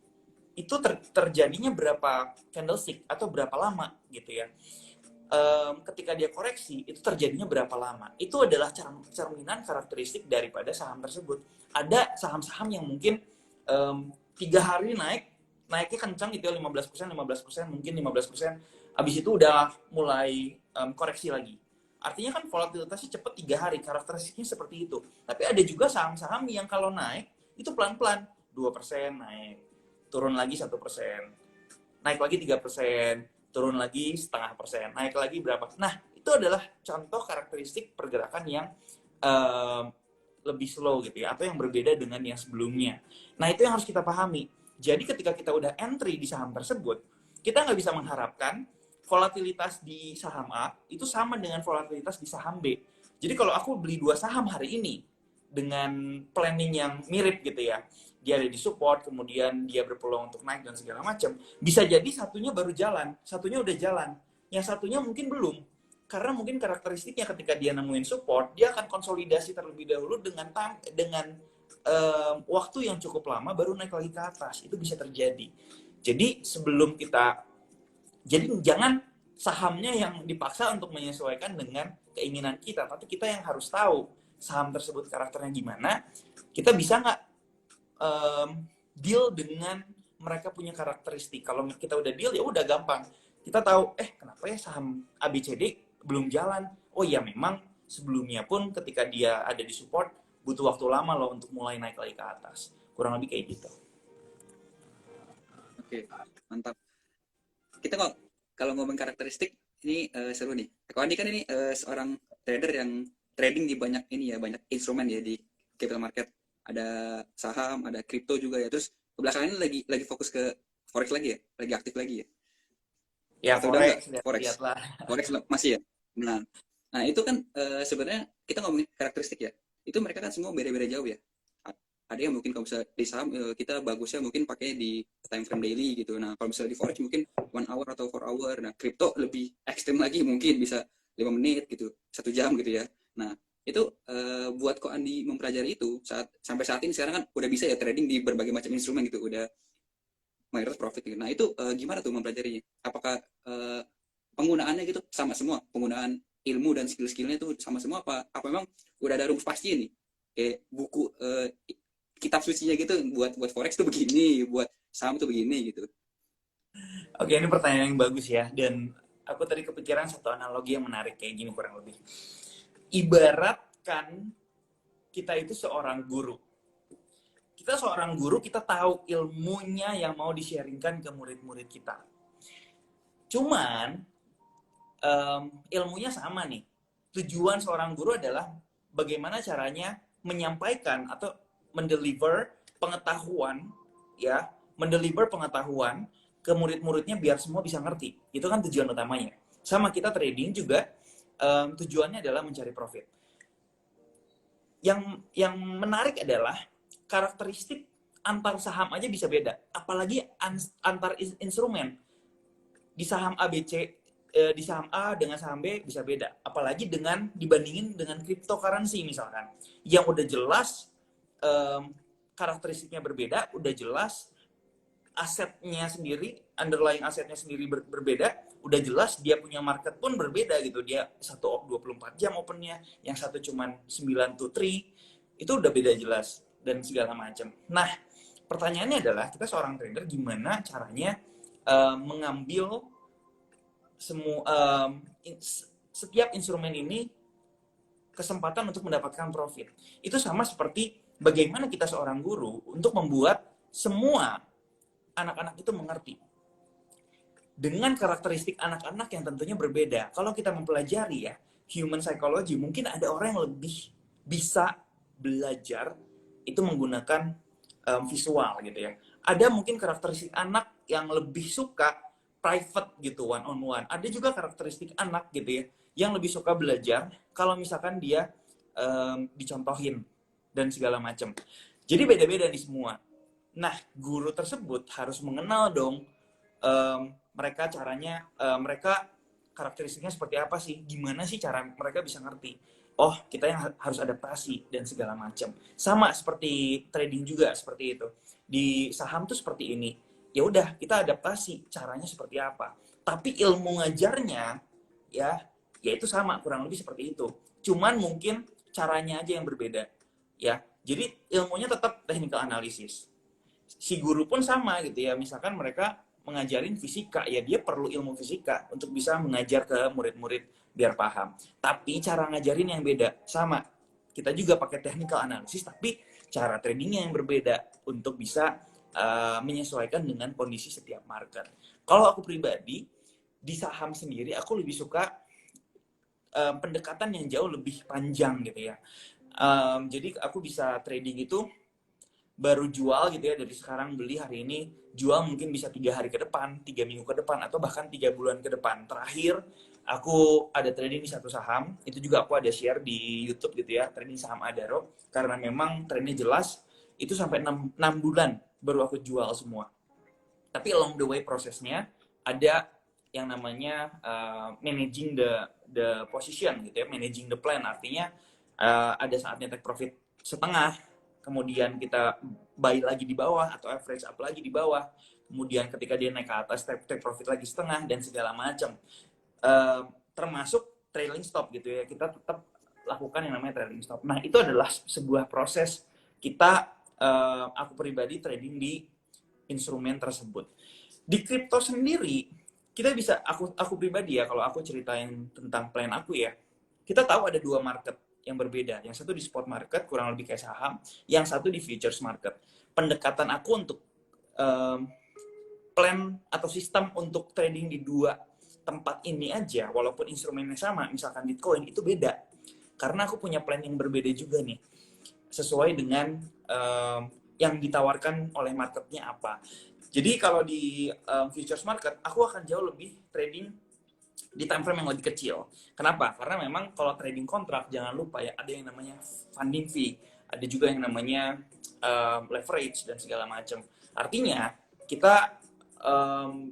itu terjadinya berapa candlestick atau berapa lama gitu ya. Ketika dia koreksi itu terjadinya berapa lama. Itu adalah cerminan karakteristik daripada saham tersebut. Ada saham-saham yang mungkin 3 hari naiknya kencang gitu ya, 15%, mungkin 15%. Habis itu udah mulai koreksi lagi. Artinya kan volatilitasnya cepat 3 hari, karakteristiknya seperti itu. Tapi ada juga saham-saham yang kalau naik itu pelan-pelan, 2% naik, turun lagi 1%, naik lagi 3%, turun lagi setengah persen, naik lagi berapa. Nah, itu adalah contoh karakteristik pergerakan yang lebih slow gitu ya, atau yang berbeda dengan yang sebelumnya. Nah, itu yang harus kita pahami. Jadi ketika kita udah entry di saham tersebut, kita nggak bisa mengharapkan volatilitas di saham A itu sama dengan volatilitas di saham B. Jadi kalau aku beli 2 saham hari ini dengan planning yang mirip gitu ya, dia ada di support, kemudian dia berpeluang untuk naik dan segala macam, bisa jadi satunya baru jalan, satunya udah jalan, yang satunya mungkin belum. Karena mungkin karakteristiknya ketika dia nemuin support, dia akan konsolidasi terlebih dahulu dengan waktu yang cukup lama baru naik lagi ke atas. Itu bisa terjadi. Jadi sebelum kita, jadi jangan sahamnya yang dipaksa untuk menyesuaikan dengan keinginan kita, tapi kita yang harus tahu saham tersebut karakternya gimana. Kita bisa nggak deal dengan mereka punya karakteristik. Kalau kita udah deal ya udah gampang. Kita tahu kenapa ya saham ABCD belum jalan. Oh ya memang sebelumnya pun ketika dia ada di support butuh waktu lama loh untuk mulai naik lagi ke atas. Kurang lebih kayak gitu. Oke, mantap. Kita kok kalau ngomong karakteristik ini seru nih. Ko Andi kan ini seorang trader yang trading di banyak ini ya, banyak instrumen ya di capital market. Ada saham, ada kripto juga ya. Terus belakangan ini lagi fokus ke forex lagi ya, lagi aktif lagi ya. Ya Atau udah enggak forex, forex? lihatlah. Forex masih ya. Nah itu kan sebenarnya kita ngomongin karakteristik ya. Itu mereka kan semua beda-beda jauh ya. Ada yang mungkin kalau bisa di saham kita bagusnya mungkin pakai di time frame daily gitu. Nah kalau misalnya di forex mungkin 1 hour atau 4 hour. Nah kripto lebih ekstrim lagi mungkin bisa 5 menit gitu, 1 jam gitu ya. Nah itu buat Ko Andi mempelajari itu sampai saat ini sekarang kan udah bisa ya trading di berbagai macam instrumen gitu, udah mayoritas profit gitu. Nah itu gimana tuh mempelajarinya? Apakah penggunaannya gitu sama semua, penggunaan ilmu dan skill-skillnya itu sama semua apa memang udah ada rumus pasti nih kayak buku kitab sucinya gitu, buat forex tuh begini, buat saham tuh begini gitu. Oke, ini pertanyaan yang bagus ya. Dan aku tadi kepikiran satu analogi yang menarik kayak gini kurang lebih. Ibaratkan kita itu seorang guru. kita seorang guru, kita tahu ilmunya yang mau di-sharingkan ke murid-murid kita. Cuman ilmunya sama nih. Tujuan seorang guru adalah bagaimana caranya menyampaikan atau mendeliver pengetahuan, ya, mendeliver pengetahuan ke murid-muridnya biar semua bisa ngerti. Itu kan tujuan utamanya. Sama kita trading juga tujuannya adalah mencari profit. Yang menarik adalah karakteristik antar saham aja bisa beda, apalagi antar instrumen. Di saham ABC, di saham A dengan saham B bisa beda, apalagi dibandingin dengan cryptocurrency misalkan, yang udah jelas karakteristiknya berbeda, udah jelas asetnya sendiri, underlying asetnya sendiri berbeda, udah jelas dia punya market pun berbeda gitu. Dia satu 24 jam opennya, yang satu cuman 9 to 3, itu udah beda jelas dan segala macam. Nah, pertanyaannya adalah kita seorang trader gimana caranya mengambil setiap instrumen ini kesempatan untuk mendapatkan profit. Itu sama seperti bagaimana kita seorang guru untuk membuat semua anak-anak itu mengerti. Dengan karakteristik anak-anak yang tentunya berbeda. Kalau kita mempelajari ya, human psychology, mungkin ada orang yang lebih bisa belajar itu menggunakan visual gitu ya. Ada mungkin karakteristik anak yang lebih suka private gitu, one on one. Ada juga karakteristik anak gitu ya, yang lebih suka belajar kalau misalkan dia dicontohin dan segala macam. Jadi beda-beda nih semua. Nah, guru tersebut harus mengenal dong mereka caranya, mereka karakteristiknya seperti apa sih, gimana sih cara mereka bisa ngerti. Oh, kita yang harus adaptasi dan segala macam. Sama seperti trading juga seperti itu. Di saham tuh seperti ini. Ya udah, kita adaptasi caranya seperti apa. Tapi ilmu ngajarnya ya itu sama, kurang lebih seperti itu. Cuman mungkin caranya aja yang berbeda. Ya. Jadi ilmunya tetap technical analysis. Si guru pun sama gitu ya. Misalkan mereka mengajarin fisika, ya dia perlu ilmu fisika untuk bisa mengajar ke murid-murid biar paham. Tapi cara ngajarin yang beda. Sama, kita juga pakai technical analysis, tapi cara tradingnya yang berbeda untuk bisa menyesuaikan dengan kondisi setiap market. Kalau aku pribadi, di saham sendiri aku lebih suka pendekatan yang jauh lebih panjang gitu ya. Jadi aku bisa trading itu baru jual gitu ya, dari sekarang beli hari ini, jual mungkin bisa 3 hari ke depan, 3 minggu ke depan, atau bahkan 3 bulan ke depan. Terakhir, aku ada trading di satu saham, itu juga aku ada share di YouTube gitu ya, trading saham Adaro, karena memang trennya jelas, itu sampai 6 bulan baru aku jual semua. Tapi along the way prosesnya, ada yang namanya managing the position gitu ya, managing the plan, artinya ada saatnya take profit setengah, kemudian kita buy lagi di bawah atau average up lagi di bawah, kemudian ketika dia naik ke atas take profit lagi setengah dan segala macam, termasuk trailing stop gitu ya, kita tetap lakukan yang namanya trailing stop. Nah, itu adalah sebuah proses kita, aku pribadi trading di instrumen tersebut. Di kripto sendiri kita bisa, aku pribadi ya, kalau aku ceritain tentang plan aku ya, kita tahu ada 2 market yang berbeda. Yang satu di spot market, kurang lebih kayak saham. Yang satu di futures market. Pendekatan aku untuk plan atau sistem untuk trading di 2 tempat ini aja, walaupun instrumennya sama, misalkan Bitcoin, itu beda. Karena aku punya plan yang berbeda juga nih. Sesuai dengan yang ditawarkan oleh marketnya apa. Jadi kalau di futures market, aku akan jauh lebih trading di time frame yang lebih kecil. Kenapa? Karena memang kalau trading kontrak, jangan lupa ya, ada yang namanya funding fee, ada juga yang namanya leverage dan segala macam. Artinya kita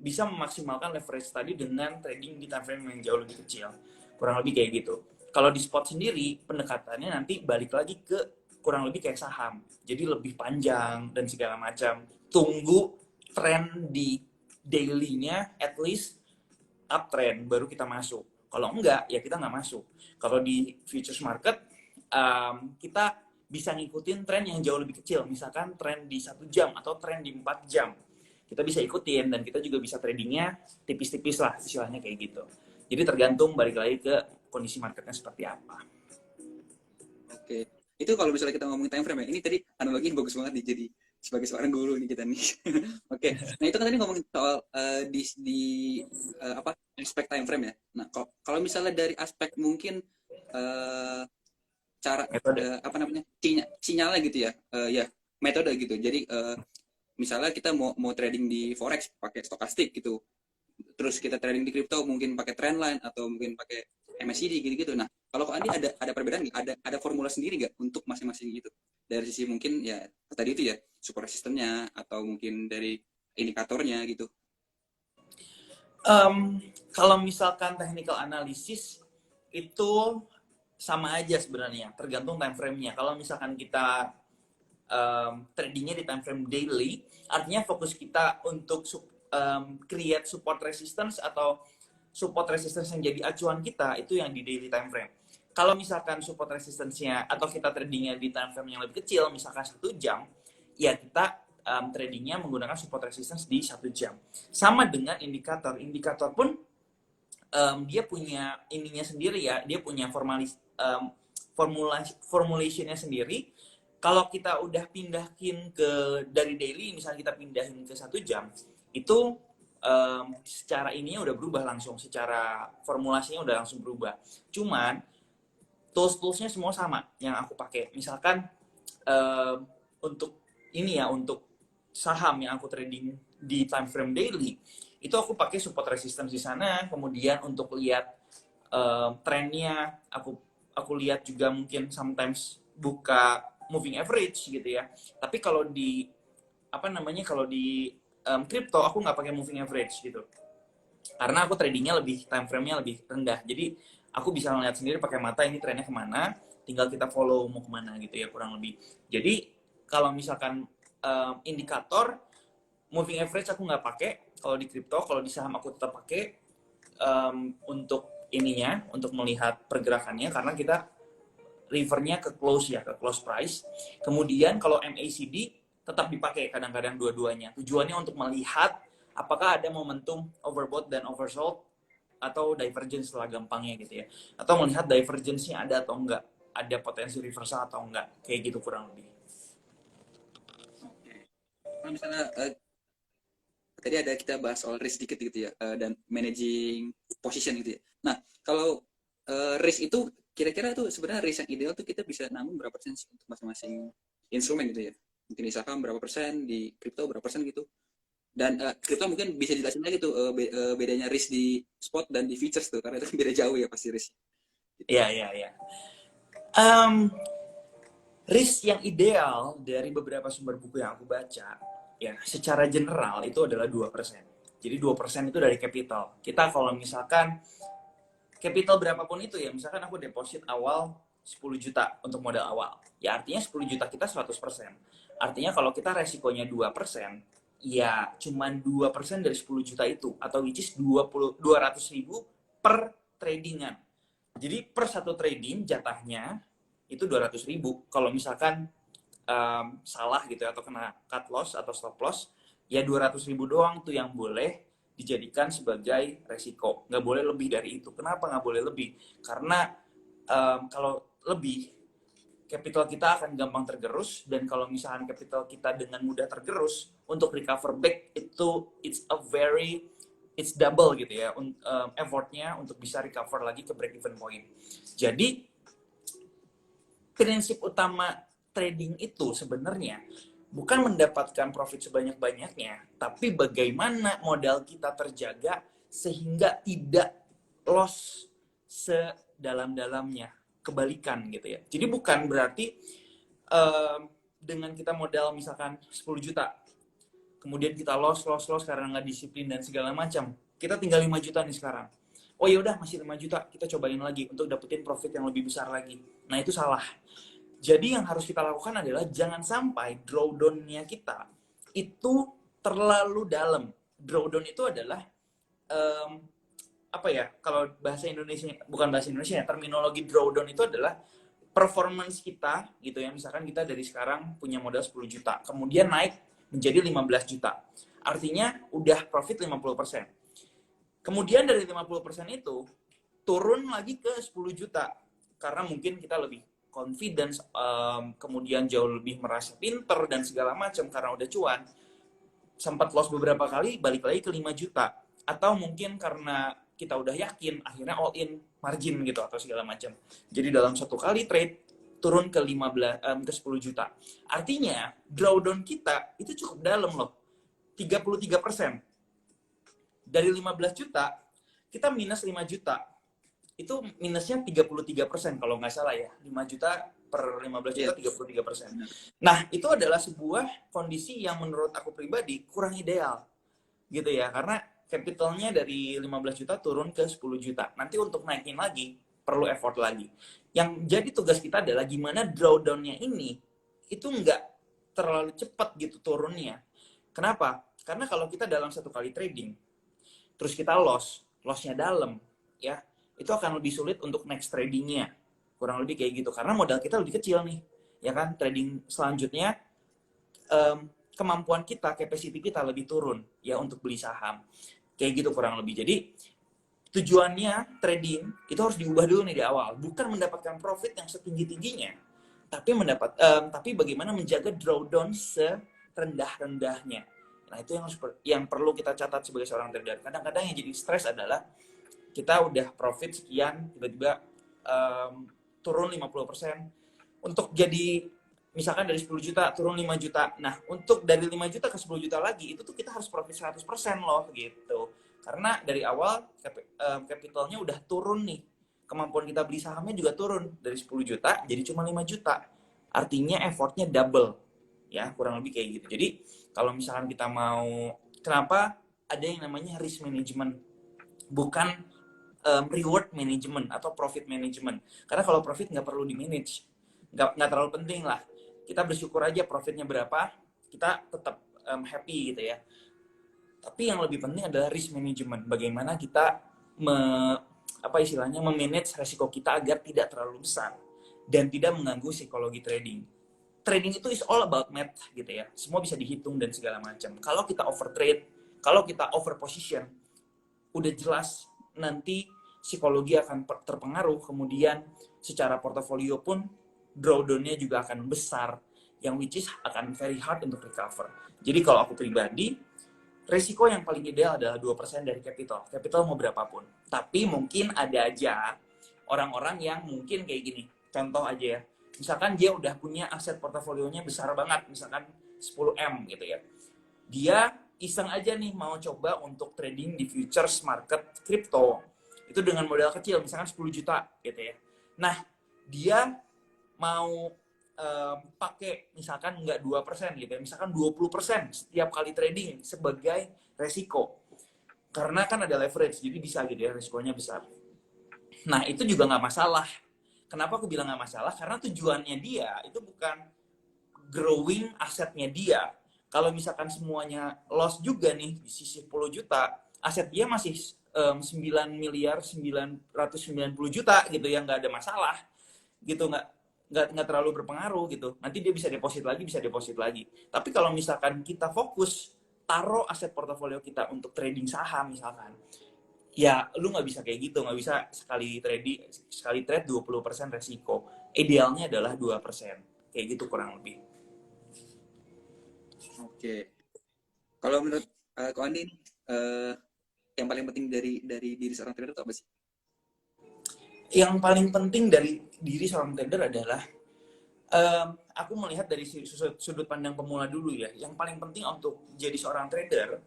bisa memaksimalkan leverage tadi dengan trading di time frame yang jauh lebih kecil. Kurang lebih kayak gitu. Kalau di spot sendiri, pendekatannya nanti balik lagi ke kurang lebih kayak saham. Jadi lebih panjang dan segala macam. Tunggu tren di daily-nya at least uptrend baru kita masuk. Kalau enggak, ya kita nggak masuk. Kalau di futures market, kita bisa ngikutin tren yang jauh lebih kecil. Misalkan tren di 1 jam atau tren di 4 jam. Kita bisa ikutin dan kita juga bisa tradingnya tipis-tipis lah, istilahnya kayak gitu. Jadi tergantung balik lagi ke kondisi marketnya seperti apa. Oke. Itu kalau misalnya kita ngomongin time frame ya, ini tadi analogi bagus banget nih, jadi sebagai seorang guru nih kita nih. Oke, nah itu kan tadi ngomongin soal apa aspek time frame ya. Nah kalau misalnya dari aspek mungkin eh, cara Metode. apa namanya sinyalnya gitu ya, ya metode gitu. Jadi misalnya kita mau trading di forex pakai stokastik gitu, terus kita trading di kripto mungkin pakai trendline atau mungkin pakai MACD gitu-gitu. Nah, kalau Andi ada perbedaan nggak? Ada formula sendiri nggak untuk masing-masing gitu? Dari sisi mungkin ya tadi itu ya support resistance-nya atau mungkin dari indikatornya gitu. Kalau misalkan technical analysis itu sama aja sebenarnya, tergantung time frame-nya. Kalau misalkan kita tradingnya di time frame daily, artinya fokus kita untuk create support resistance atau support resistance yang jadi acuan kita itu yang di daily time frame. Kalau misalkan support resistance-nya atau kita tradingnya di time frame yang lebih kecil, misalkan 1 jam, ya kita tradingnya menggunakan support resistance di 1 jam. Sama dengan indikator. Indikator pun dia punya ininya sendiri ya, dia punya formulationnya sendiri. Kalau kita udah pindahin dari daily, misalnya kita pindahin ke 1 jam, itu secara ininya udah berubah langsung, secara formulasinya udah langsung berubah. Cuman tools-toolsnya semua sama yang aku pakai. Misalkan untuk ini ya, untuk saham yang aku trading di time frame daily, itu aku pakai support resistance di sana. Kemudian untuk lihat trennya, aku lihat juga mungkin sometimes buka moving average gitu ya. Tapi kalau di kalau di crypto aku nggak pakai moving average gitu. Karena aku tradingnya lebih time frame-nya lebih rendah. Jadi aku bisa melihat sendiri pakai mata ini trennya kemana, tinggal kita follow mau kemana gitu ya kurang lebih. Jadi kalau misalkan indikator moving average aku nggak pakai kalau di crypto, kalau di saham aku tetap pakai untuk ininya, untuk melihat pergerakannya karena kita refernya ke close ya, ke close price. Kemudian kalau MACD tetap dipakai kadang-kadang dua-duanya. Tujuannya untuk melihat apakah ada momentum overbought dan oversold atau divergence setelah gampangnya gitu ya. Atau melihat divergence-nya ada atau enggak, ada potensi reversal atau enggak. Kayak gitu kurang lebih. Kalau misalnya tadi ada kita bahas soal risk dikit gitu ya, dan managing position gitu ya. Nah, kalau risk itu kira-kira itu sebenarnya risk yang ideal tuh kita bisa nanggung berapa persen untuk masing-masing instrumen gitu ya. Mungkin di saham berapa persen, di kripto berapa persen gitu. Dan kripto mungkin bisa dijelasin lagi tuh bedanya risk di spot dan di futures tuh, karena itu beda jauh ya pasti risk. Gitu. Iya, iya, iya. Risk yang ideal dari beberapa sumber buku yang aku baca, ya secara general itu adalah 2%. Jadi 2% itu dari capital. Kita kalau misalkan capital berapapun itu ya, misalkan aku deposit awal 10 juta untuk modal awal. Ya artinya 10 juta kita 100%. Artinya kalau kita resikonya 2%, ya cuman 2% dari 10 juta itu. Atau which is 200 ribu per tradingan. Jadi per satu trading jatahnya itu 200 ribu. Kalau misalkan salah gitu atau kena cut loss atau stop loss, ya 200 ribu doang tuh yang boleh dijadikan sebagai resiko. Nggak boleh lebih dari itu. Kenapa nggak boleh lebih? Karena kalau lebih, capital kita akan gampang tergerus, dan kalau misalkan capital kita dengan mudah tergerus, untuk recover back itu it's double gitu ya, effortnya untuk bisa recover lagi ke break even point. Jadi prinsip utama trading itu sebenarnya bukan mendapatkan profit sebanyak-banyaknya, tapi bagaimana modal kita terjaga sehingga tidak loss sedalam-dalamnya. Kebalikan gitu ya. Jadi bukan berarti dengan kita modal misalkan 10 juta, kemudian kita loss karena nggak disiplin dan segala macam. Kita tinggal 5 juta nih sekarang. Oh ya udah masih 5 juta, kita cobain lagi untuk dapetin profit yang lebih besar lagi. Nah itu salah. Jadi yang harus kita lakukan adalah jangan sampai drawdown-nya kita itu terlalu dalam. Drawdown itu adalah apa ya, kalau bahasa Indonesia, bukan bahasa Indonesia ya, terminologi drawdown itu adalah performance kita gitu ya. Misalkan kita dari sekarang punya modal 10 juta, kemudian naik menjadi 15 juta. Artinya udah profit 50%. Kemudian dari 50% itu turun lagi ke 10 juta karena mungkin kita lebih confidence, kemudian jauh lebih merasa pinter dan segala macam karena udah cuan, sempat loss beberapa kali, balik lagi ke 5 juta. Atau mungkin karena kita udah yakin, akhirnya all in margin gitu atau segala macam. Jadi dalam satu kali trade, turun ke 10 juta. Artinya, drawdown kita itu cukup dalam loh. 33%. Dari 15 juta, kita minus 5 juta. Itu minusnya 33% kalau nggak salah ya. 5 juta per 15 juta, 33%. Nah, itu adalah sebuah kondisi yang menurut aku pribadi kurang ideal. Gitu ya, karena capitalnya dari 15 juta turun ke 10 juta. Nanti untuk naikin lagi, perlu effort lagi. Yang jadi tugas kita adalah gimana drawdown-nya ini, itu nggak terlalu cepat gitu turunnya. Kenapa? Karena kalau kita dalam satu kali trading, terus kita loss-nya dalam, ya, itu akan lebih sulit untuk next tradingnya. Kurang lebih kayak gitu. Karena modal kita lebih kecil nih. Ya kan? Trading selanjutnya, kemampuan kita, capacity kita lebih turun ya untuk beli saham. Kayak gitu kurang lebih. Jadi tujuannya trading itu harus diubah dulu nih di awal. Bukan mendapatkan profit yang setinggi-tingginya. Tapi bagaimana menjaga drawdown serendah-rendahnya. Nah, itu yang perlu kita catat sebagai seorang trader. Kadang-kadang yang jadi stres adalah kita udah profit sekian, tiba-tiba turun 50%. Untuk jadi, misalkan dari 10 juta turun 5 juta. Nah, untuk dari 5 juta ke 10 juta lagi, itu tuh kita harus profit 100% loh, gitu. Karena dari awal, capitalnya udah turun nih. Kemampuan kita beli sahamnya juga turun. Dari 10 juta, jadi cuma 5 juta. Artinya effortnya double. Ya, kurang lebih kayak gitu. Jadi, kalau misalkan kita mau, kenapa ada yang namanya risk management? Bukan reward management atau profit management. Karena kalau profit nggak perlu di-manage. Nggak terlalu penting lah. Kita bersyukur aja profitnya berapa, kita tetap happy gitu ya. Tapi yang lebih penting adalah risk management. Bagaimana kita memanage resiko kita agar tidak terlalu besar dan tidak mengganggu psikologi trading. Trading itu is all about math gitu ya. Semua bisa dihitung dan segala macam. Kalau kita overtrade, kalau kita over position, udah jelas nanti psikologi akan terpengaruh, kemudian secara portofolio pun drawdown-nya juga akan besar, yang which is akan very hard untuk recover. Jadi kalau aku pribadi, resiko yang paling ideal adalah 2% dari capital. Capital mau berapapun. Tapi mungkin ada aja orang-orang yang mungkin kayak gini. Contoh aja ya. Misalkan dia udah punya aset portofolionya besar banget, misalkan 10M gitu ya. Dia iseng aja nih mau coba untuk trading di futures market crypto. Itu dengan modal kecil, misalkan 10 juta gitu ya. Nah, dia mau pakai misalkan nggak 2% gitu ya, misalkan 20% setiap kali trading sebagai resiko. Karena kan ada leverage, jadi bisa gitu ya, resikonya besar. Nah, itu juga nggak masalah. Kenapa aku bilang nggak masalah? Karena tujuannya dia itu bukan growing asetnya dia. Kalau misalkan semuanya loss juga nih, di sisi 10 juta, aset dia masih 9.990 juta gitu ya, nggak ada masalah. Gitu, nggak terlalu berpengaruh gitu. Nanti dia bisa deposit lagi. Tapi kalau misalkan kita fokus taruh aset portofolio kita untuk trading saham misalkan, ya lu nggak bisa kayak gitu, nggak bisa sekali trade 20% resiko. Idealnya adalah 2%. Kayak gitu kurang lebih. Oke. Kalau menurut Ko Andi, yang paling penting dari diri seorang trader itu apa sih? Yang paling penting dari diri seorang trader adalah aku melihat dari sudut pandang pemula dulu ya. Yang paling penting untuk jadi seorang trader,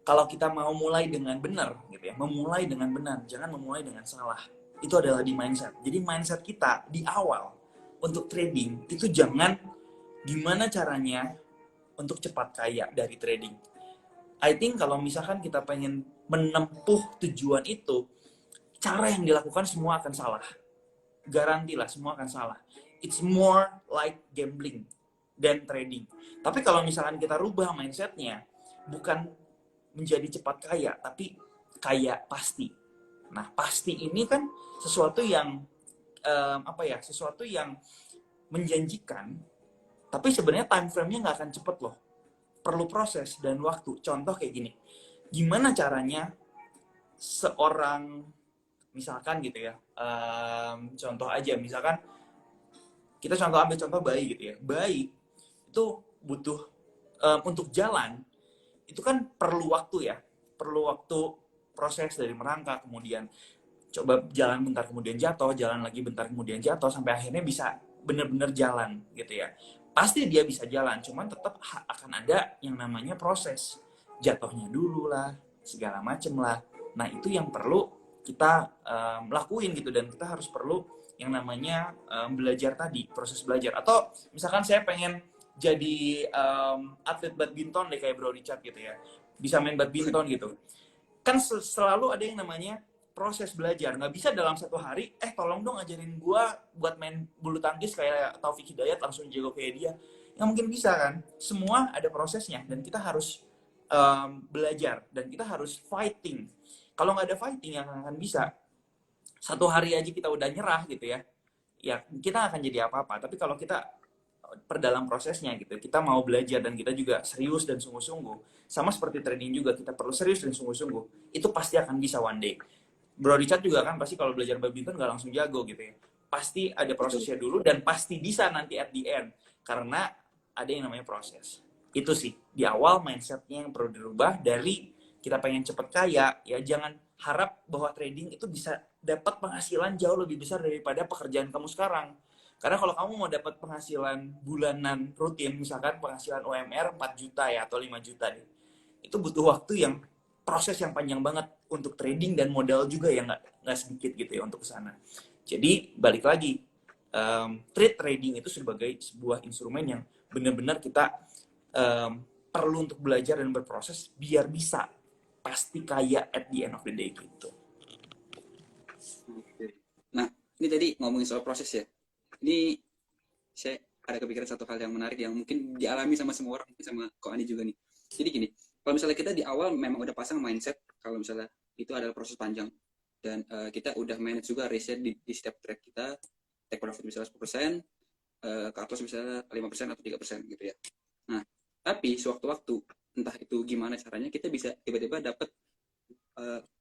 kalau kita mau mulai dengan benar gitu ya, memulai dengan benar, jangan memulai dengan salah. Itu adalah di mindset. Jadi mindset kita di awal untuk trading itu jangan gimana caranya untuk cepat kaya dari trading. I think kalau misalkan kita pengen menempuh tujuan itu, cara yang dilakukan semua akan salah. Garantilah semua akan salah. It's more like gambling than trading. Tapi kalau misalkan kita rubah mindsetnya, bukan menjadi cepat kaya, tapi kaya pasti. Nah, pasti ini kan sesuatu yang sesuatu yang menjanjikan, tapi sebenarnya time frame-nya nggak akan cepet loh. Perlu proses dan waktu. Contoh kayak gini. Gimana caranya seorang, misalkan gitu ya, contoh aja, misalkan Kita ambil contoh bayi gitu ya. Bayi itu butuh untuk jalan itu kan perlu waktu ya, perlu waktu proses dari merangkak, kemudian coba jalan bentar kemudian jatuh, jalan lagi bentar kemudian jatuh, sampai akhirnya bisa bener-bener jalan gitu ya. Pasti dia bisa jalan, cuman tetap akan ada yang namanya proses. Jatuhnya dulu lah, segala macem lah. Nah itu yang perlu kita lakuin gitu, dan kita harus perlu yang namanya belajar tadi, proses belajar. Atau misalkan saya pengen jadi atlet badminton deh kayak Bro Richard gitu ya, bisa main badminton gitu, kan selalu ada yang namanya proses belajar. Nggak bisa dalam satu hari, tolong dong ajarin gua buat main bulu tangkis kayak Taufik Hidayat langsung jago kayak dia. Nggak mungkin bisa kan. Semua ada prosesnya, dan kita harus belajar, dan kita harus fighting. Kalau nggak ada fighting, yang akan bisa satu hari aja kita udah nyerah gitu ya, ya kita akan jadi apa-apa. Tapi kalau kita perdalam prosesnya gitu, kita mau belajar dan kita juga serius dan sungguh-sungguh, sama seperti trading juga, kita perlu serius dan sungguh-sungguh, itu pasti akan bisa one day. Bro Richard juga kan pasti kalau belajar badminton nggak langsung jago gitu ya, pasti ada prosesnya dulu, dan pasti bisa nanti at the end, karena ada yang namanya proses. Itu sih di awal mindsetnya yang perlu dirubah. Dari kita pengen cepet kaya ya, jangan harap bahwa trading itu bisa dapat penghasilan jauh lebih besar daripada pekerjaan kamu sekarang. Karena kalau kamu mau dapat penghasilan bulanan rutin, misalkan penghasilan UMR 4 juta ya, atau 5 juta deh, itu butuh waktu yang, proses yang panjang banget untuk trading, dan modal juga yang nggak sedikit gitu ya untuk ke sana. Jadi balik lagi, trade trading itu sebagai sebuah instrumen yang benar-benar kita perlu untuk belajar dan berproses biar bisa pasti kaya at the end of the day gitu. Nah, ini tadi ngomongin soal proses ya. Ini saya ada kepikiran satu hal yang menarik yang mungkin dialami sama semua orang, sama Ko Andi juga nih. Jadi gini, kalau misalnya kita di awal memang udah pasang mindset kalau misalnya itu adalah proses panjang, dan kita udah manage juga risk di setiap trade kita, take profit misalnya 10%, cut loss misalnya 5% atau 3% gitu ya. Nah, tapi sewaktu-waktu, entah itu gimana caranya, kita bisa tiba-tiba dapat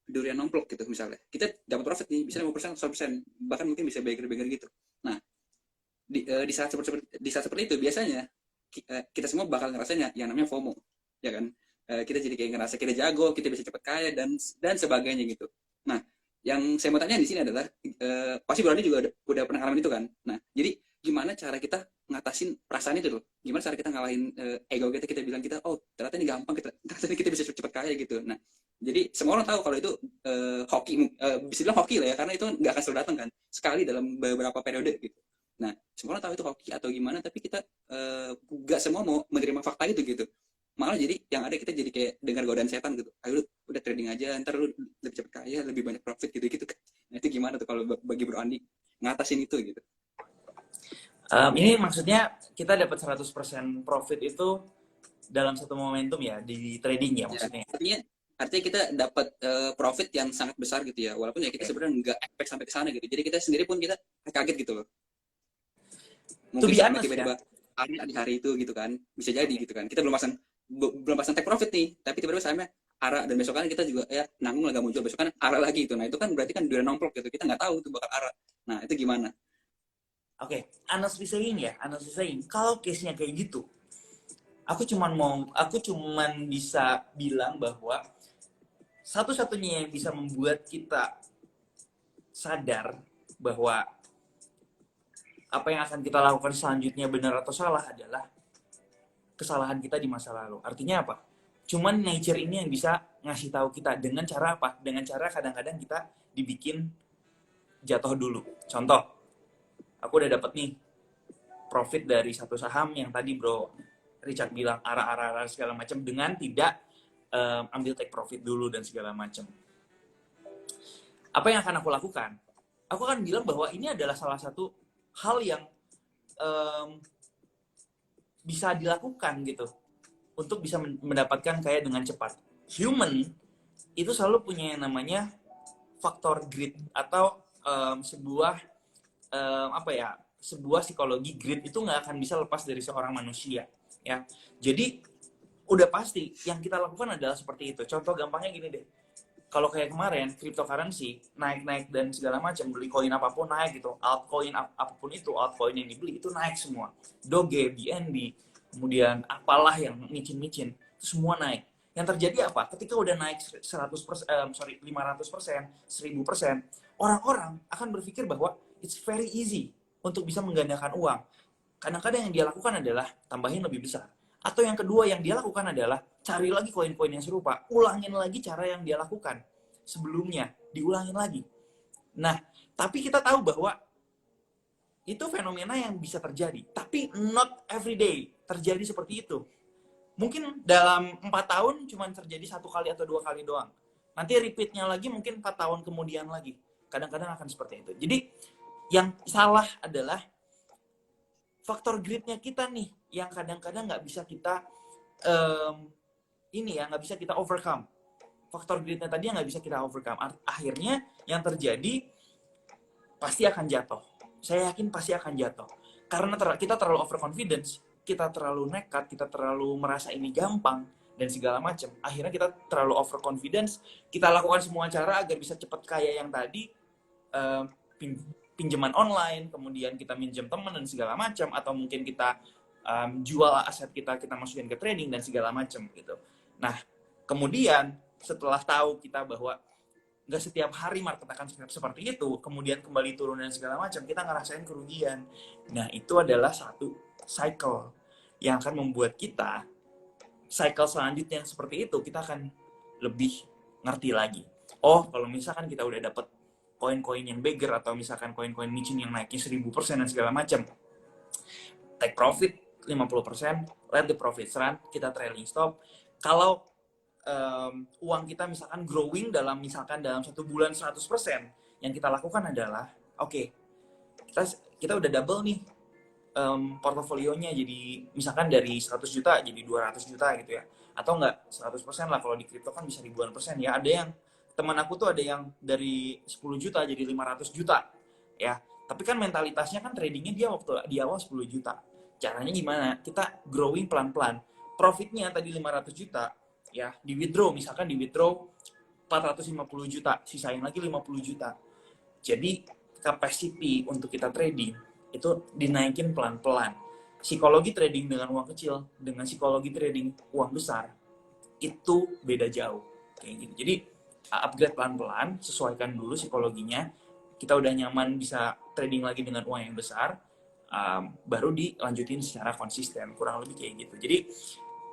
durian nomplok gitu misalnya. Kita dapat profit nih, bisa 5% atau 100%, bahkan mungkin bisa beggar gitu. Nah, di saat seperti itu biasanya kita semua bakal ngerasain yang namanya FOMO, ya kan? Kita jadi kayak ngerasa kita jago, kita bisa cepat kaya dan sebagainya gitu. Nah, yang saya mau tanya di sini adalah pasti Bro Andi juga udah pernah ngalamin itu kan. Nah, jadi gimana cara kita ngatasin perasaan itu tuh? Gimana cara kita ngalahin ego kita bilang kita, oh ternyata ini gampang, ternyata ini kita bisa cepat kaya gitu. Nah, jadi semua orang tahu kalau itu hoki, bisa bilang hoki lah ya, karena itu nggak akan selalu datang kan, sekali dalam beberapa periode gitu. Nah, semua orang tahu itu hoki atau gimana, tapi kita nggak semua mau menerima fakta itu gitu. Malah jadi yang ada kita jadi kayak dengar godaan setan gitu. Ayo lu udah trading aja, ntar lu lebih cepat kaya, lebih banyak profit gitu kan. Nah, itu gimana tuh kalau bagi Bro Andi ngatasin itu gitu? Ini maksudnya kita dapat 100% profit itu dalam satu momentum ya, di trading ya maksudnya. Ya, artinya kita dapat profit yang sangat besar gitu ya, walaupun ya kita sebenarnya nggak expect sampai ke sana gitu. Jadi kita sendiri pun kita kaget gitu loh. Mungkin sampai tiba-tiba di hari itu gitu kan, bisa jadi gitu kan. Kita belum pasang take profit nih, tapi tiba-tiba sampai arah, dan besokan kita juga ya nanggung lah, gak muncul, besokan arah lagi itu. Nah itu kan berarti kan durian nomplok gitu, kita nggak tahu itu bakal arah. Nah itu gimana? Oke, honestly saying, kalau case-nya kayak gitu, aku cuman bisa bilang bahwa satu-satunya yang bisa membuat kita sadar bahwa apa yang akan kita lakukan selanjutnya benar atau salah adalah kesalahan kita di masa lalu. Artinya apa? Cuman nature ini yang bisa ngasih tahu kita dengan cara apa? Dengan cara kadang-kadang kita dibikin jatuh dulu. Contoh, aku udah dapet nih profit dari satu saham yang tadi Bro Richard bilang arah-arah segala macam, dengan tidak ambil take profit dulu dan segala macam. Apa yang akan aku lakukan? Aku akan bilang bahwa ini adalah salah satu hal yang bisa dilakukan gitu untuk bisa mendapatkan kaya dengan cepat. Human itu selalu punya yang namanya faktor greed, atau sebuah sebuah psikologi. Greed itu nggak akan bisa lepas dari seorang manusia ya. Jadi udah pasti yang kita lakukan adalah seperti itu. Contoh gampangnya gini deh, kalau kayak kemarin cryptocurrency naik-naik dan segala macam, beli koin apapun naik gitu, altcoin apapun itu, altcoin yang dibeli itu naik semua. Doge, BNB, kemudian apalah yang micin-micin, itu semua naik. Yang terjadi apa? Ketika udah naik 100%, 500%, 1000%, orang-orang akan berpikir bahwa it's very easy untuk bisa menggandakan uang. Kadang-kadang yang dia lakukan adalah tambahin lebih besar. Atau yang kedua yang dia lakukan adalah cari lagi koin-koin yang serupa, ulangin lagi cara yang dia lakukan sebelumnya, diulangin lagi. Nah, tapi kita tahu bahwa itu fenomena yang bisa terjadi, tapi not every day terjadi seperti itu. Mungkin dalam 4 tahun cuma terjadi 1 kali atau 2 kali doang. Nanti repeatnya lagi mungkin 4 tahun kemudian lagi. Kadang-kadang akan seperti itu. Jadi yang salah adalah faktor greed-nya kita nih, yang kadang-kadang nggak bisa kita nggak bisa kita overcome. Faktor greed-nya tadi yang nggak bisa kita overcome. Akhirnya yang terjadi pasti akan jatuh. Saya yakin pasti akan jatuh. Karena kita terlalu overconfidence, kita terlalu nekat, kita terlalu merasa ini gampang, dan segala macam. Akhirnya kita terlalu overconfidence, kita lakukan semua cara agar bisa cepat kaya yang tadi, pinjaman online, kemudian kita minjem teman dan segala macam, atau mungkin kita jual aset kita masukin ke trading dan segala macam gitu. Nah, kemudian setelah tahu kita bahwa nggak setiap hari market akan seperti itu, kemudian kembali turun dan segala macam, kita ngerasain kerugian. Nah, itu adalah satu cycle yang akan membuat kita, cycle selanjutnya yang seperti itu, kita akan lebih ngerti lagi. Oh, kalau misalkan kita udah dapet koin-koin yang beggar, atau misalkan koin-koin micin yang naiknya 1000% dan segala macam, take profit 50%, let the profits run, kita trailing stop. Kalau uang kita misalkan growing dalam 1 bulan 100%, yang kita lakukan adalah oke, kita udah double nih portofolionya, jadi misalkan dari 100 juta jadi 200 juta gitu ya, atau enggak 100% lah, kalau di kripto kan bisa ribuan persen ya. Ada yang teman aku tuh ada yang dari 10 juta jadi 500 juta ya, tapi kan mentalitasnya kan tradingnya dia waktu di awal 10 juta. Caranya gimana? Kita growing pelan-pelan, profitnya tadi 500 juta ya, di withdraw, misalkan di withdraw 450 juta, sisain lagi 50 juta. Jadi capacity untuk kita trading itu dinaikin pelan-pelan. Psikologi trading dengan uang kecil dengan psikologi trading uang besar itu beda jauh kayak gitu. Jadi upgrade pelan-pelan, sesuaikan dulu psikologinya. Kita udah nyaman bisa trading lagi dengan uang yang besar, baru dilanjutin secara konsisten, kurang lebih kayak gitu. Jadi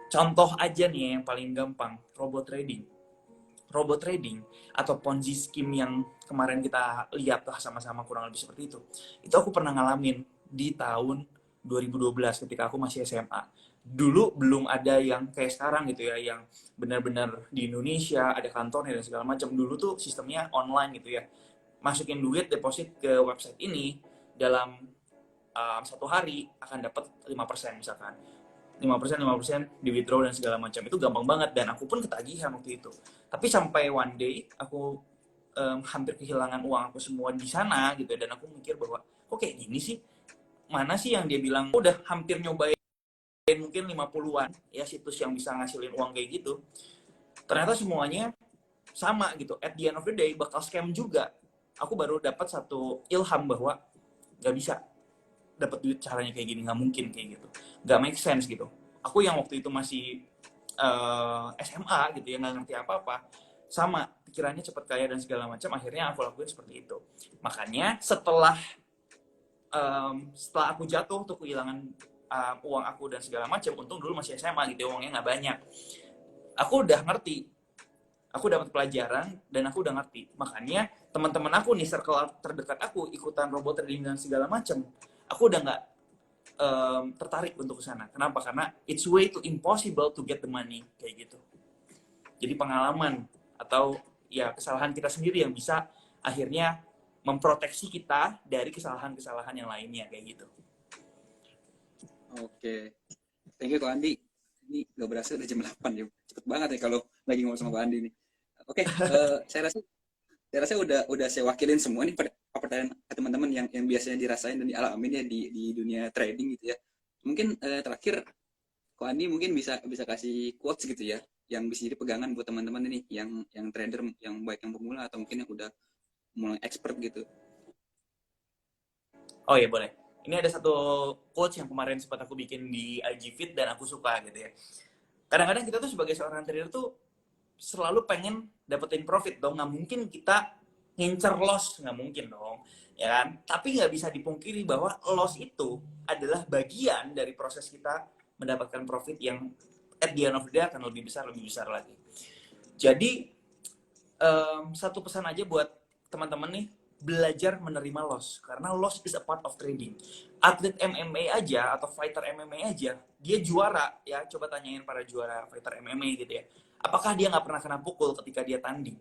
contoh aja nih yang paling gampang, robot trading atau Ponzi scheme yang kemarin kita lihat lah sama-sama, kurang lebih seperti itu. Itu aku pernah ngalamin di tahun 2012 ketika aku masih SMA. Dulu belum ada yang kayak sekarang gitu ya, yang benar-benar di Indonesia ada kantornya dan segala macam. Dulu tuh sistemnya online gitu ya. Masukin duit, deposit ke website ini, dalam 1 hari akan dapat 5% misalkan. 5% di withdraw dan segala macam, itu gampang banget, dan aku pun ketagihan waktu itu. Tapi sampai one day aku hampir kehilangan uang aku semua di sana gitu, dan aku mikir bahwa kok kayak gini sih, mana sih yang dia bilang udah hampir nyobain mungkin 50-an ya situs yang bisa ngasilin uang kayak gitu, ternyata semuanya sama gitu, at the end of the day bakal scam juga. Aku baru dapat satu ilham bahwa nggak bisa dapat duit caranya kayak gini, nggak mungkin kayak gitu, nggak make sense gitu. Aku yang waktu itu masih SMA gitu ya, nggak ngerti apa-apa, sama pikirannya cepet kaya dan segala macam, akhirnya aku lakuin seperti itu. Makanya setelah aku jatuh tuh, kehilangan uang aku dan segala macam, untung dulu masih SMA gitu ya, uangnya nggak banyak, aku udah ngerti, aku dapat pelajaran dan aku udah ngerti. Makanya teman-teman aku nih, circle terdekat aku, ikutan robot trading dan segala macam, aku udah nggak tertarik untuk ke sana. Kenapa? Karena it's way too impossible to get the money kayak gitu. Jadi pengalaman atau ya kesalahan kita sendiri yang bisa akhirnya memproteksi kita dari kesalahan-kesalahan yang lainnya kayak gitu. Oke, thank you Ko Andi. Ini gak berasa udah jam 8 ya. Cepet banget ya kalau lagi ngomong sama Ko Andi nih. Oke, saya rasa udah saya wakilin semua nih pertanyaan teman-teman yang biasanya dirasain dan dialamin ya di dunia trading gitu ya. Mungkin terakhir Ko Andi mungkin bisa kasih quotes gitu ya yang bisa jadi pegangan buat teman-teman ini yang trader yang baik yang pemula atau mungkin yang udah mulai expert gitu. Oh ya boleh. Ini ada satu quotes yang kemarin sempat aku bikin di IG Feed dan aku suka gitu ya. Kadang-kadang kita tuh sebagai seorang trader tuh selalu pengen dapetin profit dong. Nggak mungkin kita ngincer loss, nggak mungkin dong. Ya kan? Tapi nggak bisa dipungkiri bahwa loss itu adalah bagian dari proses kita mendapatkan profit yang at the end of the day akan lebih besar lagi. Jadi, satu pesan aja buat teman-teman nih, belajar menerima loss karena loss is a part of trading. Atlet MMA aja atau fighter MMA aja dia juara ya, coba tanyain para juara fighter MMA gitu ya, apakah dia nggak pernah kena pukul ketika dia tanding?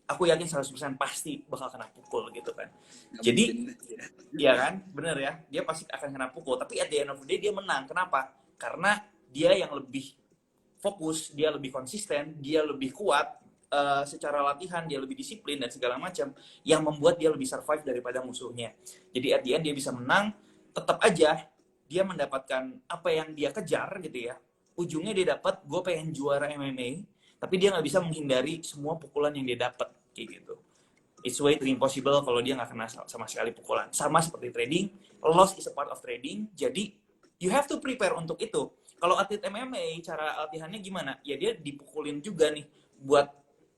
Aku yakin 100% pasti bakal kena pukul gitu kan. Nggak Jadi mungkin, ya. ya kan, bener ya, dia pasti akan kena pukul, tapi at the end of the day dia menang. Kenapa? Karena dia yang lebih fokus, dia lebih konsisten, dia lebih kuat secara latihan, dia lebih disiplin dan segala macam, yang membuat dia lebih survive daripada musuhnya. Jadi at the end dia bisa menang, tetap aja dia mendapatkan apa yang dia kejar gitu ya. Ujungnya dia dapat, gue pengen juara MMA, tapi dia nggak bisa menghindari semua pukulan yang dia dapat kayak gitu. It's way too impossible kalau dia nggak kena sama sekali pukulan. Sama seperti trading, loss is a part of trading, jadi you have to prepare untuk itu. Kalau atlet MMA, cara latihannya gimana? Ya dia dipukulin juga nih buat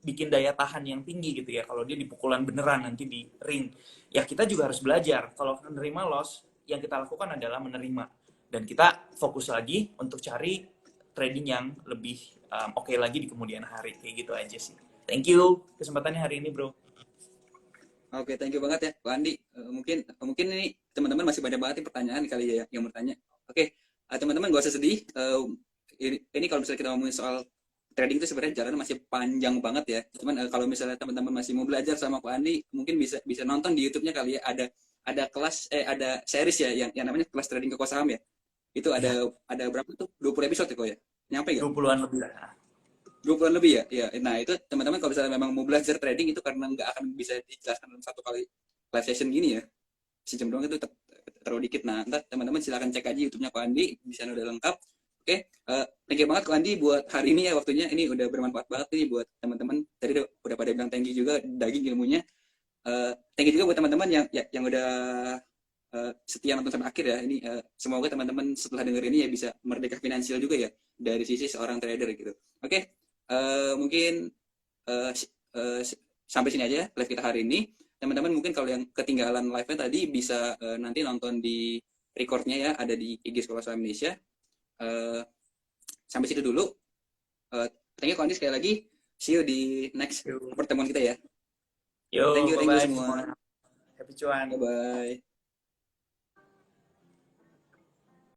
bikin daya tahan yang tinggi gitu ya. Kalau dia dipukulan beneran nanti di ring. Ya kita juga harus belajar. Kalau menerima loss, yang kita lakukan adalah menerima. Dan kita fokus lagi untuk cari trading yang lebih oke lagi di kemudian hari. Kayak gitu aja sih. Thank you kesempatannya hari ini, bro. Oke, thank you banget ya, Pak Andi. Mungkin ini teman-teman masih banyak banget nih pertanyaan kali ya yang bertanya. Oke, teman-teman gak usah sedih. Ini kalau misalnya kita ngomongin soal trading itu sebenarnya jalannya masih panjang banget ya. Cuman kalau misalnya teman-teman masih mau belajar sama Pak Andi, mungkin bisa nonton di YouTube-nya kali ya. Ada kelas ada series ya yang namanya kelas trading koko saham ya. Itu ada berapa tuh? 20 episode ya kok ya? Nyampe nggak? 20-an lebih lah. 20-an lebih ya? Ya. Nah, itu teman-teman kalau misalnya memang mau belajar trading itu karena nggak akan bisa dijelaskan dalam satu kali live session gini ya. Sejam doang itu terlalu dikit. Nah, ntar teman-teman silakan cek aja YouTube-nya Ko Andi, di sana udah lengkap. Oke, thank you banget Ko Andi buat hari ini ya waktunya. Ini udah bermanfaat banget nih buat teman-teman. Tadi udah pada bilang thank you juga, daging ilmunya. Thank you juga buat teman-teman yang udah setia nonton sampai akhir ya. Ini semoga teman-teman setelah denger ini ya bisa merdeka finansial juga ya dari sisi seorang trader gitu. Oke, mungkin sampai sini aja live kita hari ini. Teman-teman mungkin kalau yang ketinggalan live-nya tadi bisa nanti nonton di recordnya ya, ada di IG Sekolah Saham Indonesia. Sampai situ dulu. Thank you Kondi sekali lagi. See you di next pertemuan kita ya. Yo, thank you bye-bye semua. Happy cuan. Bye-bye.